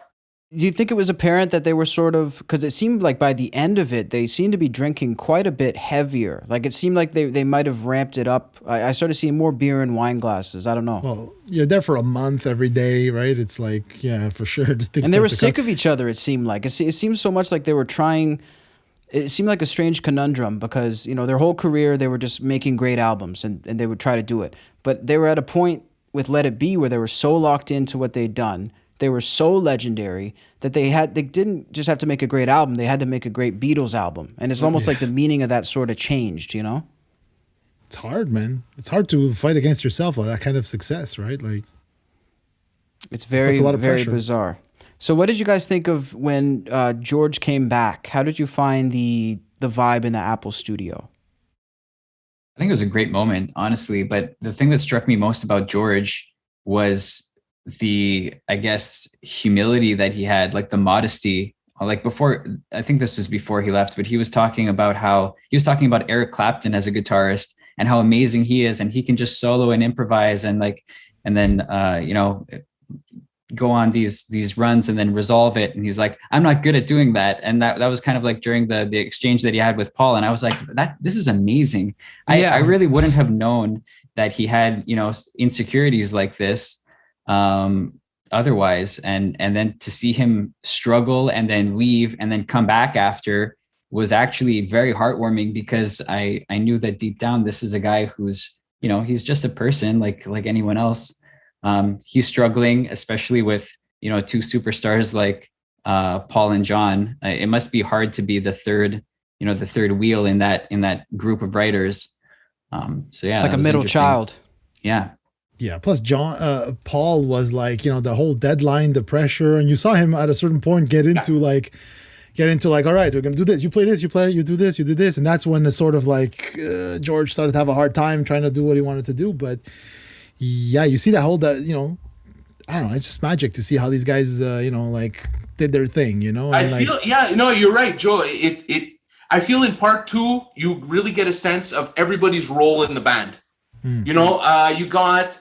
Do you think it was apparent that they were sort of, because it seemed like by the end of it, they seemed to be drinking quite a bit heavier. Like it seemed like they might have ramped it up. I started seeing more beer in wine glasses. I don't know. Well, you're there for a month every day, right? It's like, yeah, for sure. And they were sick of each other, it seemed like. It seemed so much like they were trying. It seemed like a strange conundrum because, you know, their whole career, they were just making great albums and they would try to do it. But they were at a point with Let It Be where they were so locked into what they'd done. They were so legendary that they didn't just have to make a great album. They had to make a great Beatles album. And it's almost like the meaning of that sort of changed, you know? It's hard, man. It's hard to fight against yourself like that kind of success, right? Like, it's very, very bizarre. So what did you guys think of when George came back? How did you find the vibe in the Apple studio? I think it was a great moment, honestly. But the thing that struck me most about George was the, I guess, humility that he had, like the modesty. Like before, I think this was before he left, but he was talking about Eric Clapton as a guitarist and how amazing he is, and he can just solo and improvise and then you know, go on these runs and then resolve it. And he's like, I'm not good at doing that. And that was kind of like during the exchange that he had with Paul. And I was like, this is amazing. I really wouldn't have known that he had, you know, insecurities like this otherwise. And then to see him struggle and then leave and then come back after was actually very heartwarming, because I knew that deep down, this is a guy who's, you know, he's just a person like anyone else. He's struggling, especially with, you know, 2 superstars like Paul and John. It must be hard to be the third wheel in that group of writers. So yeah, like a middle child. Yeah. Yeah. Plus, Paul was like, you know, the whole deadline, the pressure, and you saw him at a certain point get into like, all right, we're gonna do this. You play this, you do this, you do this, and that's when the sort of like George started to have a hard time trying to do what he wanted to do, but. Yeah, you see you know, I don't know, it's just magic to see how these guys, you know, like did their thing, you know. And you're right, Joe. I feel in part 2, you really get a sense of everybody's role in the band. You know, you got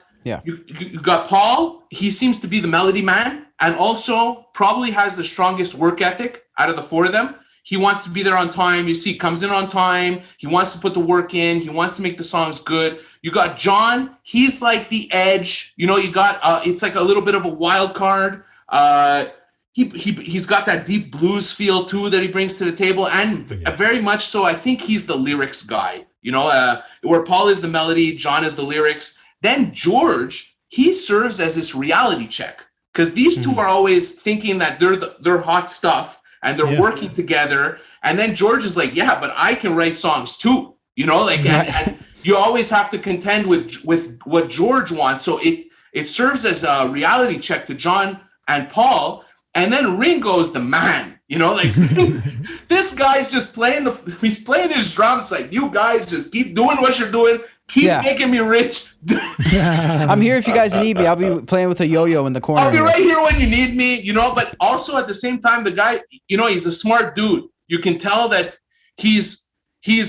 Paul. He seems to be the melody man, and also probably has the strongest work ethic out of the 4 of them. He wants to be there on time. You see, comes in on time. He wants to put the work in. He wants to make the songs good. You got John. He's like the edge. You know, you got it's like a little bit of a wild card. He's got that deep blues feel too that he brings to the table, and very much so. I think he's the lyrics guy. You know, where Paul is the melody, John is the lyrics. Then George, he serves as this reality check, because these 2 are always thinking that they're hot stuff. And they're working together. And then George is like, yeah, but I can write songs too. You know, like, and you always have to contend with what George wants. So it serves as a reality check to John and Paul. And then Ringo's the man, you know, like this guy's just he's playing his drums. Like, you guys just keep doing what you're doing. Keep making me rich. I'm here if you guys need me. I'll be playing with a yo-yo in the corner. I'll be right here when you need me, you know, but also at the same time, the guy, you know, he's a smart dude. You can tell that he's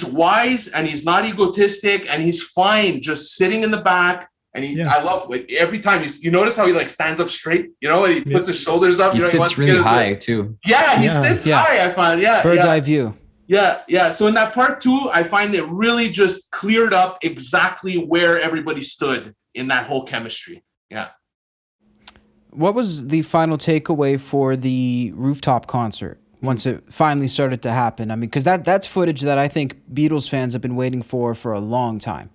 wise and he's not egotistic and he's fine just sitting in the back. And I love it. Every time you notice how he like stands up straight, you know, and he puts his shoulders up. He sits really high too. Yeah, he sits high, I find. Yeah. Bird's eye view. Yeah. So in that part 2, I find it really just cleared up exactly where everybody stood in that whole chemistry. Yeah. What was the final takeaway for the rooftop concert once it finally started to happen? I mean, because that's footage that I think Beatles fans have been waiting for a long time.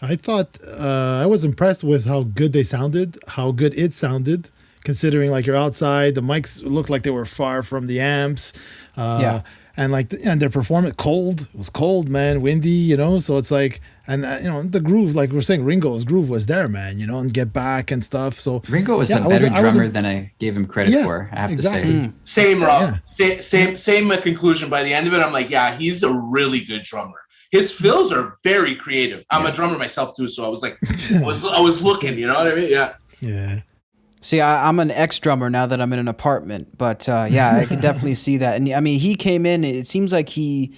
I thought I was impressed with how good they sounded, how good it sounded, considering like you're outside, the mics looked like they were far from the amps. And and their performance it was cold, man, windy, you know, so it's like, and you know, the groove, like we're saying, Ringo's groove was there, man, you know, and Get Back and stuff. So Ringo was a better drummer than I gave him credit for, I have to say. Same, Rob. Same conclusion. By the end of it, I'm like, yeah, he's a really good drummer. His fills are very creative. I'm a drummer myself too, so I was like, I was looking, you know what I mean? Yeah. Yeah. See, I'm an ex-drummer now that I'm in an apartment, but I can definitely see that. And I mean, he came in, it seems like he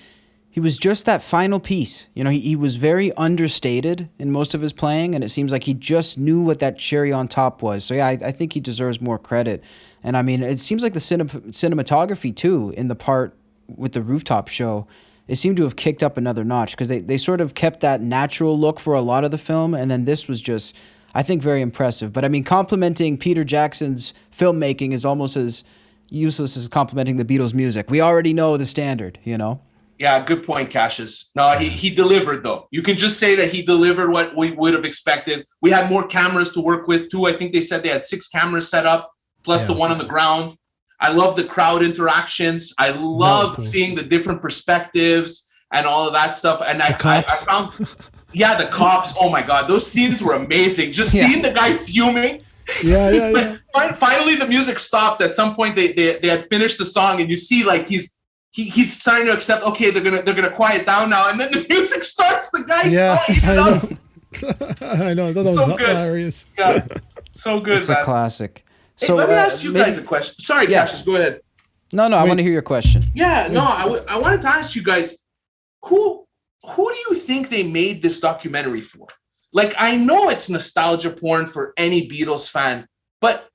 was just that final piece. You know, he was very understated in most of his playing, and it seems like he just knew what that cherry on top was. So yeah, I think he deserves more credit. And I mean, it seems like the cinematography too, in the part with the rooftop show, it seemed to have kicked up another notch, because they sort of kept that natural look for a lot of the film, and then this was just, I think, very impressive. But I mean, complimenting Peter Jackson's filmmaking is almost as useless as complimenting the Beatles' music. We already know the standard, you know? Yeah, good point, Cassius. No, he delivered, though. You can just say that he delivered what we would have expected. We had more cameras to work with, too. I think they said they had 6 cameras set up, plus the one on the ground. I love the crowd interactions. I love seeing the different perspectives and all of that stuff. And I found... Yeah, the cops. Oh my God, those scenes were amazing. Just seeing the guy fuming. Yeah. Finally, the music stopped. At some point, they had finished the song, and you see like he's starting to accept. Okay, they're gonna quiet down now, and then the music starts. The guy. I know. That was so hilarious. Yeah, so good. It's a classic. Hey, So let me ask you guys a question. Sorry, Cassius, go ahead. No, I want to hear your question. Yeah, no, I wanted to ask you guys who do you think they made this documentary for? Like, I know it's nostalgia porn for any Beatles fan, but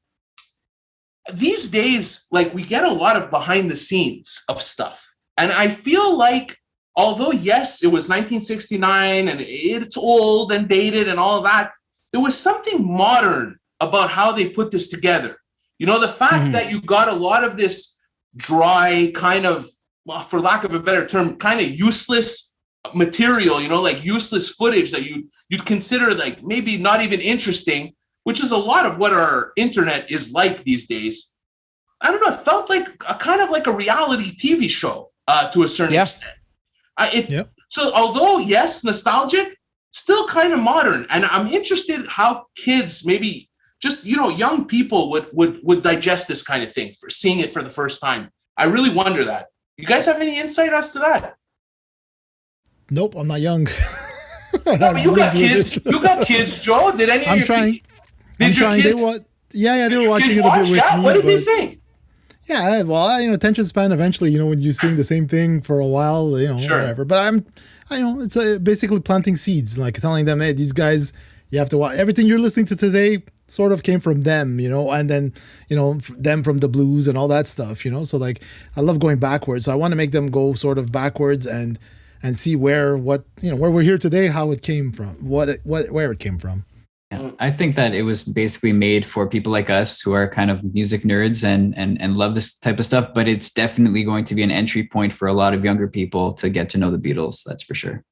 these days, like, we get a lot of behind the scenes of stuff. And I feel like, although, yes, it was 1969 and it's old and dated and all of that, there was something modern about how they put this together. You know, the fact that you got a lot of this dry kind of, well, for lack of a better term, kind of useless material, you know, like useless footage that you'd consider like maybe not even interesting, which is a lot of what our internet is like these days. I don't know, it felt like a kind of like a reality TV show to a certain extent. So although, yes, nostalgic, still kind of modern. And I'm interested how kids, maybe just, you know, young people would digest this kind of thing for seeing it for the first time. I really wonder that. You guys have any insight as to that? Nope, I'm not young. No, but you got kids. You got kids, Joe. Did any of your trying. Did your trying. kids? They were watching it a bit with me. What did they think? Yeah, well, you know, attention span eventually, you know, when you're seeing the same thing for a while, you know, whatever. But I know, it's basically planting seeds, like telling them, hey, these guys, you have to watch. Everything you're listening to today sort of came from them, you know, and then, you know, them from the blues and all that stuff, you know. So, like, I love going backwards. So I want to make them go sort of backwards and see where we're here today, how it came from, where it came from. Yeah, I think that it was basically made for people like us who are kind of music nerds and love this type of stuff, but it's definitely going to be an entry point for a lot of younger people to get to know the Beatles. That's for sure.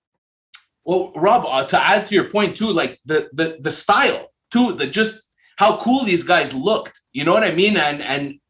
Well, Rob, to add to your point too, like the style too, just how cool these guys looked, you know what I mean? And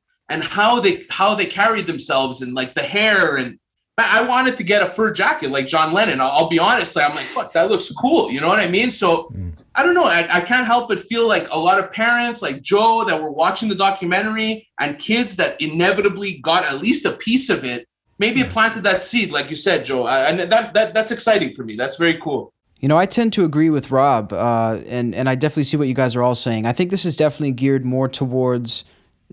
how they carried themselves, and like the hair, and I wanted to get a fur jacket like John Lennon. I'll be honest, like, I'm like, fuck, that looks cool. You know what I mean? So I don't know. I can't help but feel like a lot of parents like Joe that were watching the documentary, and kids that inevitably got at least a piece of it, maybe it planted that seed, like you said, Joe. And that's exciting for me. That's very cool. You know, I tend to agree with Rob, and I definitely see what you guys are all saying. I think this is definitely geared more towards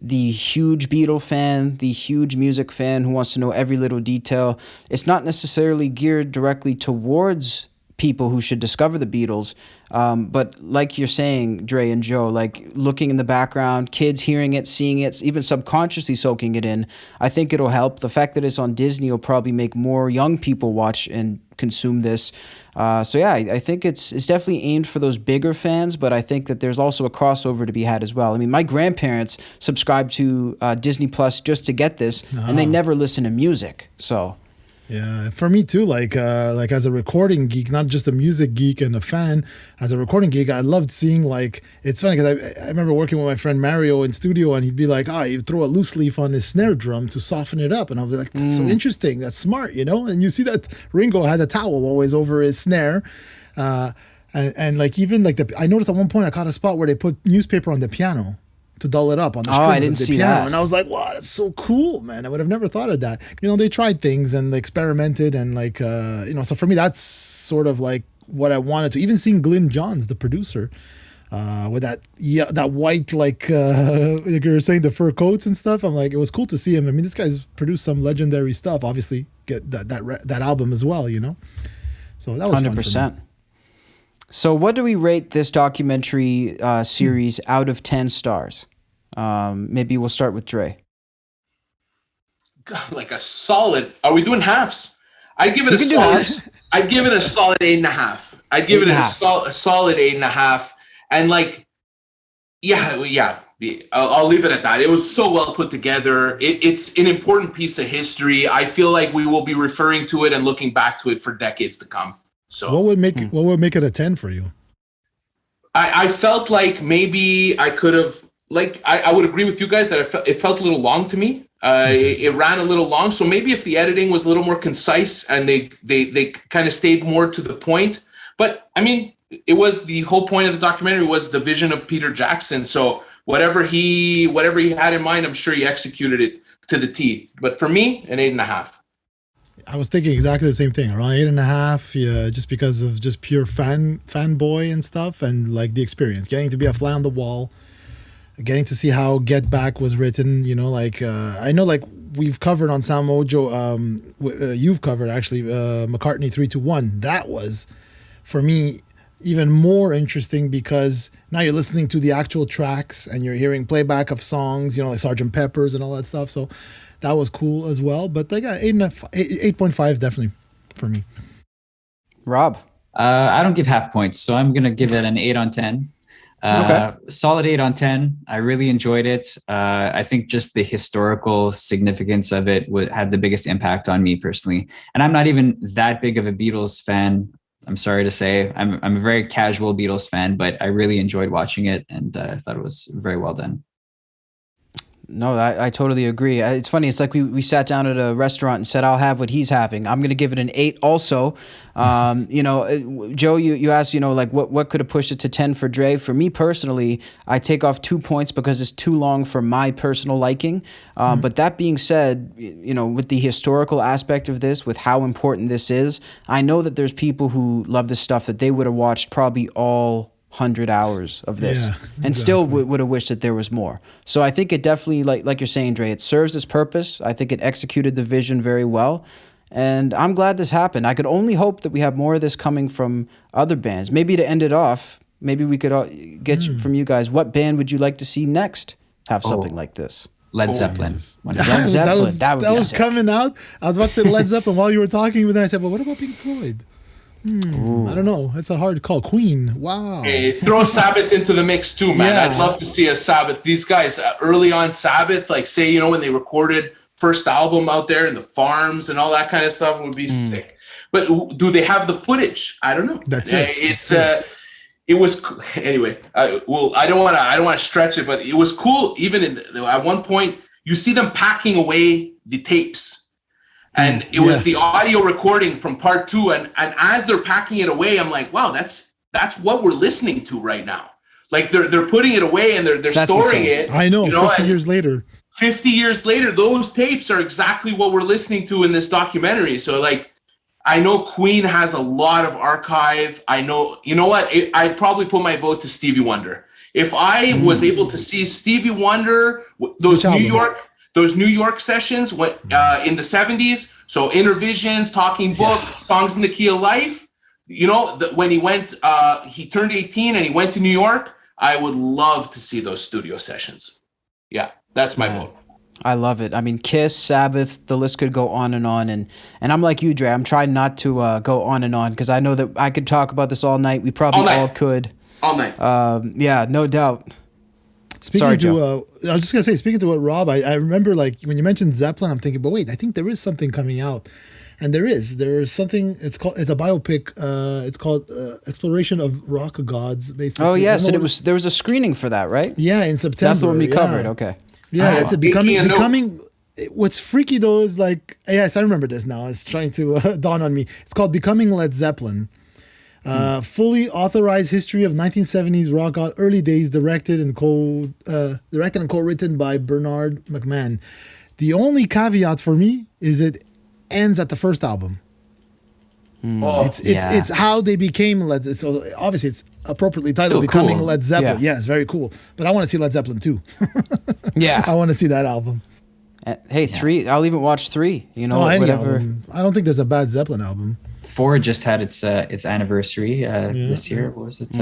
the huge Beatle fan, the huge music fan who wants to know every little detail. It's not necessarily geared directly towards people who should discover the Beatles, but like you're saying, Dre and Joe, like looking in the background, kids hearing it, seeing it, even subconsciously soaking it in, I think it'll help. The fact that it's on Disney will probably make more young people watch and consume this. So yeah, I think it's definitely aimed for those bigger fans, but I think that there's also a crossover to be had as well. I mean, my grandparents subscribed to Disney Plus just to get this, and they never listen to music, so... Yeah, for me too. Like as a recording geek, not just a music geek and a fan. As a recording geek, I loved seeing like it's funny because I remember working with my friend Mario in studio, and he'd be like, you throw a loose leaf on his snare drum to soften it up, and I'll be like, that's so interesting, that's smart, you know. And you see that Ringo had a towel always over his snare, and like even like I noticed at one point I caught a spot where they put newspaper on the piano to dull it up on the strings I didn't of the see piano. that. And I was like, wow, that's so cool, man. I would have never thought of that. You know, they tried things and they experimented and like, you know, so for me, that's sort of like what I wanted to, even seeing Glyn Johns, the producer, with that white, like you were saying, the fur coats and stuff. I'm like, it was cool to see him. I mean, this guy's produced some legendary stuff, obviously get that album as well, you know? So that was 100%. Fun for me. So what do we rate this documentary series out of 10 stars? Maybe we'll start with Dre. God, like a solid. Are we doing halves? I'd give it a solid. I'd give it a solid 8.5. I'd give it a solid 8.5. And like, yeah. I'll leave it at that. It was so well put together. It's an important piece of history. I feel like we will be referring to it and looking back to it for decades to come. So what would make it a 10 for you? I felt like maybe I could have, like, I would agree with you guys that it felt a little long to me. It ran a little long. So maybe if the editing was a little more concise and they kind of stayed more to the point. But I mean, it was the whole point of the documentary was the vision of Peter Jackson. So whatever he had in mind, I'm sure he executed it to the T. But for me, an 8.5. I was thinking exactly the same thing, around 8.5. Yeah, just because of just pure fanboy and stuff, and like the experience, getting to be a fly on the wall, getting to see how Get Back was written. You know, like I know, like we've covered on SoundMojo. You've covered actually McCartney 3-2-1. That was for me even more interesting because now you're listening to the actual tracks and you're hearing playback of songs. You know, like Sgt. Pepper's and all that stuff. So that was cool as well. But they got 8.5 definitely for me. Rob? I don't give half points, so I'm going to give it an 8 on 10. Okay. Solid 8 on 10. I really enjoyed it. I think just the historical significance of it had the biggest impact on me personally. And I'm not even that big of a Beatles fan. I'm sorry to say. I'm a very casual Beatles fan, but I really enjoyed watching it, and I thought it was very well done. No, I totally agree. It's funny. It's like we sat down at a restaurant and said, I'll have what he's having. I'm going to give it an 8 also. You know, Joe, you asked, you know, like what could have pushed it to 10 for Dre? For me personally, I take off 2 points because it's too long for my personal liking. But that being said, you know, with the historical aspect of this, with how important this is, I know that there's people who love this stuff that they would have watched probably all 100 hours of this and still would have wished that there was more. So I think it definitely, like you're saying, Dre, it serves its purpose. I think it executed the vision very well. And I'm glad this happened. I could only hope that we have more of this coming from other bands. Maybe to end it off, maybe we could get from you guys, what band would you like to see next have something like this? Led Zeppelin. Led Zeppelin. That was coming out. I was about to say Led Zeppelin while you were talking, but then I said, well, what about Pink Floyd? I don't know. It's a hard call. Queen. Wow. Hey, throw Sabbath into the mix too, man. Yeah. I'd love to see a Sabbath. These guys early on Sabbath, like say, you know, when they recorded first album out there in the farms and all that kind of stuff would be sick. But do they have the footage? I don't know. That's it. It was anyway. I don't want to stretch it, but it was cool. Even at one point, you see them packing away the tapes. And it was the audio recording from part 2. And as they're packing it away, I'm like, wow, that's what we're listening to right now. Like they're putting it away and they're storing it. I know, 50 years later. 50 years later, those tapes are exactly what we're listening to in this documentary. So like, I know Queen has a lot of archive. I know, you know what? I'd probably put my vote to Stevie Wonder. If I was able to see Stevie Wonder, those New York sessions in the 70s, so Intervisions, Talking Book, Songs in the Key of Life, you know, when he turned 18 and he went to New York, I would love to see those studio sessions. Yeah, that's my vote. I love it. I mean, Kiss, Sabbath, the list could go on. And I'm like you, Dre. I'm trying not to go on and on because I know that I could talk about this all night. We probably all could. All night. Yeah, no doubt. Speaking to I was just gonna say, speaking to what Rob, I remember like when you mentioned Zeppelin, I'm thinking, but wait, I think there is something coming out, and there is something. It's a biopic. It's called Exploration of Rock Gods, basically. Oh yes, and there was a screening for that, right? Yeah, in September. That's the one we covered. Okay. Yeah, it's becoming. What's freaky though is like, yes, I remember this now. It's trying to dawn on me. It's called Becoming Led Zeppelin. Fully authorized history of 1970s rock god, early days, directed and co-written by Bernard McMahon. The only caveat for me is it ends at the first album. It's how they became Led Zeppelin. So obviously it's appropriately titled Becoming Led Zeppelin. Yeah, it's very cool. But I want to see Led Zeppelin 2. Yeah. I want to see that album. Hey, 3. I'll even watch 3. You know, any whatever. album. I don't think there's a bad Zeppelin album. 4 just had its anniversary this year. What was it?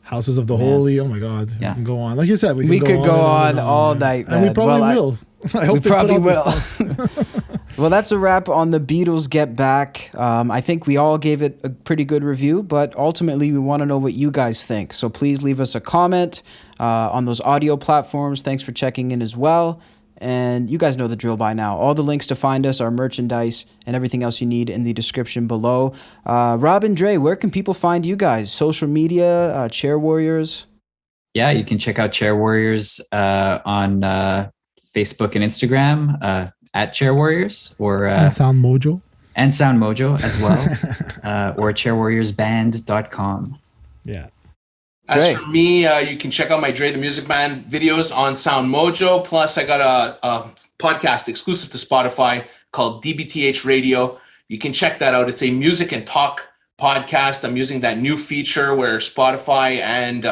Houses of the Holy. Oh my God. Yeah. We can go on. Like you said, we could go on all night, man. And we probably will. I hope we probably will. Stuff. Well, that's a wrap on the Beatles Get Back. I think we all gave it a pretty good review, but ultimately we want to know what you guys think. So please leave us a comment on those audio platforms. Thanks for checking in as well. And you guys know the drill by now. All the links to find us, our merchandise, and everything else you need in the description below. Rob and Dre, where can people find you guys? Social media, Chair Warriors? Yeah, you can check out Chair Warriors on Facebook and Instagram at Chair Warriors or and SoundMojo. And SoundMojo as well, or chairwarriorsband.com. Yeah. As for me, you can check out my Dre The Music Man videos on SoundMojo. Plus, I got a podcast exclusive to Spotify called DBTH Radio. You can check that out. It's a music and talk podcast. I'm using that new feature where Spotify and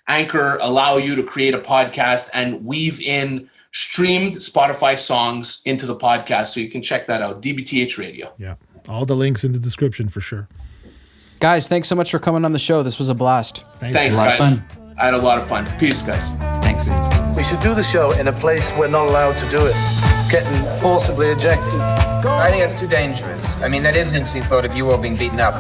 Anchor allow you to create a podcast and weave in streamed Spotify songs into the podcast. So you can check that out. DBTH Radio. Yeah. All the links in the description for sure. Guys, thanks so much for coming on the show. This was a blast. Thanks, a lot of fun. I had a lot of fun. Peace, guys. Thanks. We should do the show in a place we're not allowed to do it. Getting forcibly ejected. I think that's too dangerous. I mean, that is an interesting thought of you all being beaten up.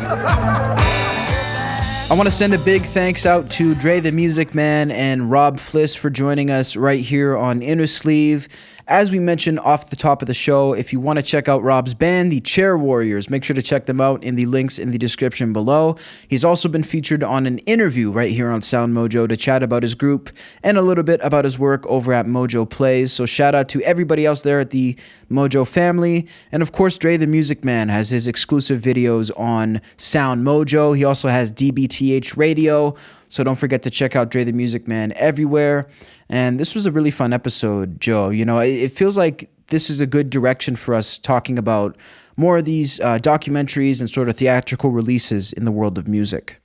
I want to send a big thanks out to Dre the Music Man and Rob Flis for joining us right here on Innersleeve. As we mentioned off the top of the show, if you want to check out Rob's band, the Chair Warriors, make sure to check them out in the links in the description below. He's also been featured on an interview right here on SoundMojo to chat about his group and a little bit about his work over at MojoPlays. So shout out to everybody else there at the Mojo family. And of course, Dre the Music Man has his exclusive videos on SoundMojo. He also has DBTH Radio. So don't forget to check out Dre the Music Man everywhere. And this was a really fun episode, Joe. You know, it feels like this is a good direction for us talking about more of these documentaries and sort of theatrical releases in the world of music.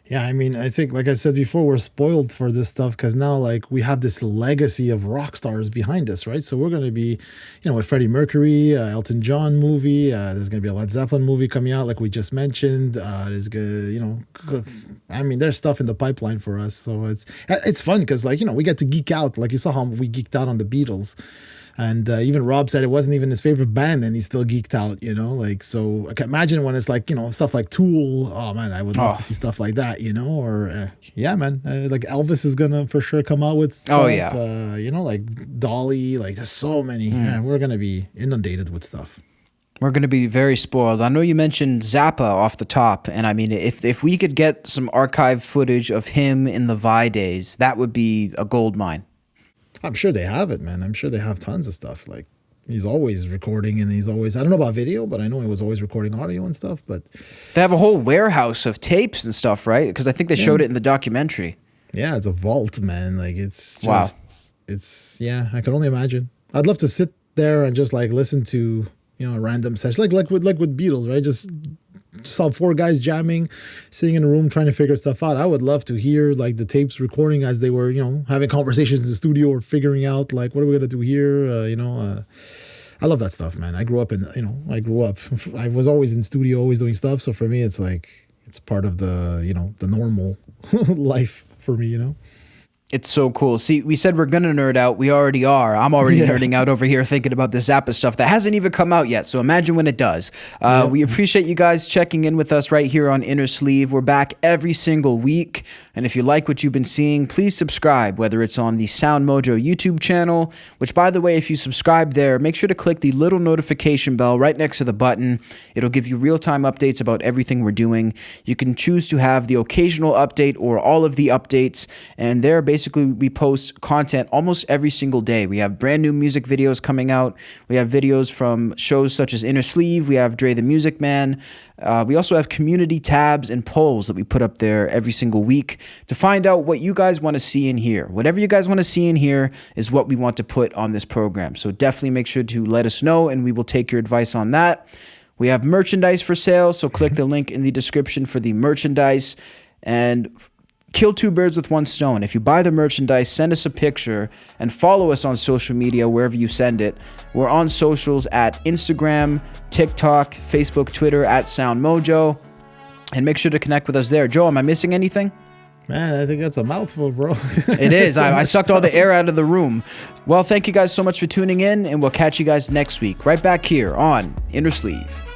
Yeah, I mean, I think, like I said before, we're spoiled for this stuff because now, like, we have this legacy of rock stars behind us, right? So we're going to be, you know, with Freddie Mercury, Elton John movie. There's going to be a Led Zeppelin movie coming out, like we just mentioned. There's going to, you know, I mean, there's stuff in the pipeline for us. So it's fun because, like, you know, we get to geek out. Like you saw how we geeked out on the Beatles. And even Rob said it wasn't even his favorite band, and he still geeked out, you know, like, so I can imagine when it's like, you know, stuff like Tool. Oh man, I would love to see stuff like that, you know, or yeah, man, like Elvis is gonna for sure come out with stuff. Oh yeah, you know, like Dolly, like there's so many. Yeah, we're gonna be inundated with stuff. We're going to be very spoiled. I know you mentioned Zappa off the top, and I mean, if we could get some archive footage of him in the Vi days, that would be a gold mine. I'm sure they have it, man. I'm sure they have tons of stuff. Like, he's always recording, and he's always, I don't know about video, but I know he was always recording audio and stuff. But they have a whole warehouse of tapes and stuff, right? Because I think they showed it in the documentary. Yeah, it's a vault, man. Like, it's just, it's, yeah, I can only imagine. I'd love to sit there and just like listen to, a random session, like with Beatles, right? Just saw 4 guys jamming, sitting in a room trying to figure stuff out. I would love to hear like the tapes recording as they were, having conversations in the studio or figuring out like what are we gonna do here. I love that stuff, man. I grew up I was always in studio, always doing stuff. So for me, it's like it's part of the the normal life for me. It's so cool. See, we said we're going to nerd out. We already are. I'm already nerding out over here thinking about the Zappa stuff that hasn't even come out yet. So imagine when it does. We appreciate you guys checking in with us right here on Innersleeve. We're back every single week. And if you like what you've been seeing, please subscribe, whether it's on the SoundMojo YouTube channel, which, by the way, if you subscribe there, make sure to click the little notification bell right next to the button. It'll give you real-time updates about everything we're doing. You can choose to have the occasional update or all of the updates. And there, basically, we post content almost every single day. We have brand new music videos coming out. We have videos from shows such as Innersleeve. We have Dre the Music Man. We also have community tabs and polls that we put up there every single week to find out what you guys want to see and hear. Whatever you guys want to see and hear is what we want to put on this program. So definitely make sure to let us know, and we will take your advice on that. We have merchandise for sale, so click the link in the description for the merchandise. And kill 2 birds with 1 stone. If you buy the merchandise, send us a picture and follow us on social media wherever you send it. We're on socials at Instagram, TikTok, Facebook, Twitter at SoundMojo. And make sure to connect with us there. Joe, am I missing anything? Man, I think that's a mouthful, bro. It is. I sucked all the air out of the room. Well, thank you guys so much for tuning in, and we'll catch you guys next week right back here on Innersleeve.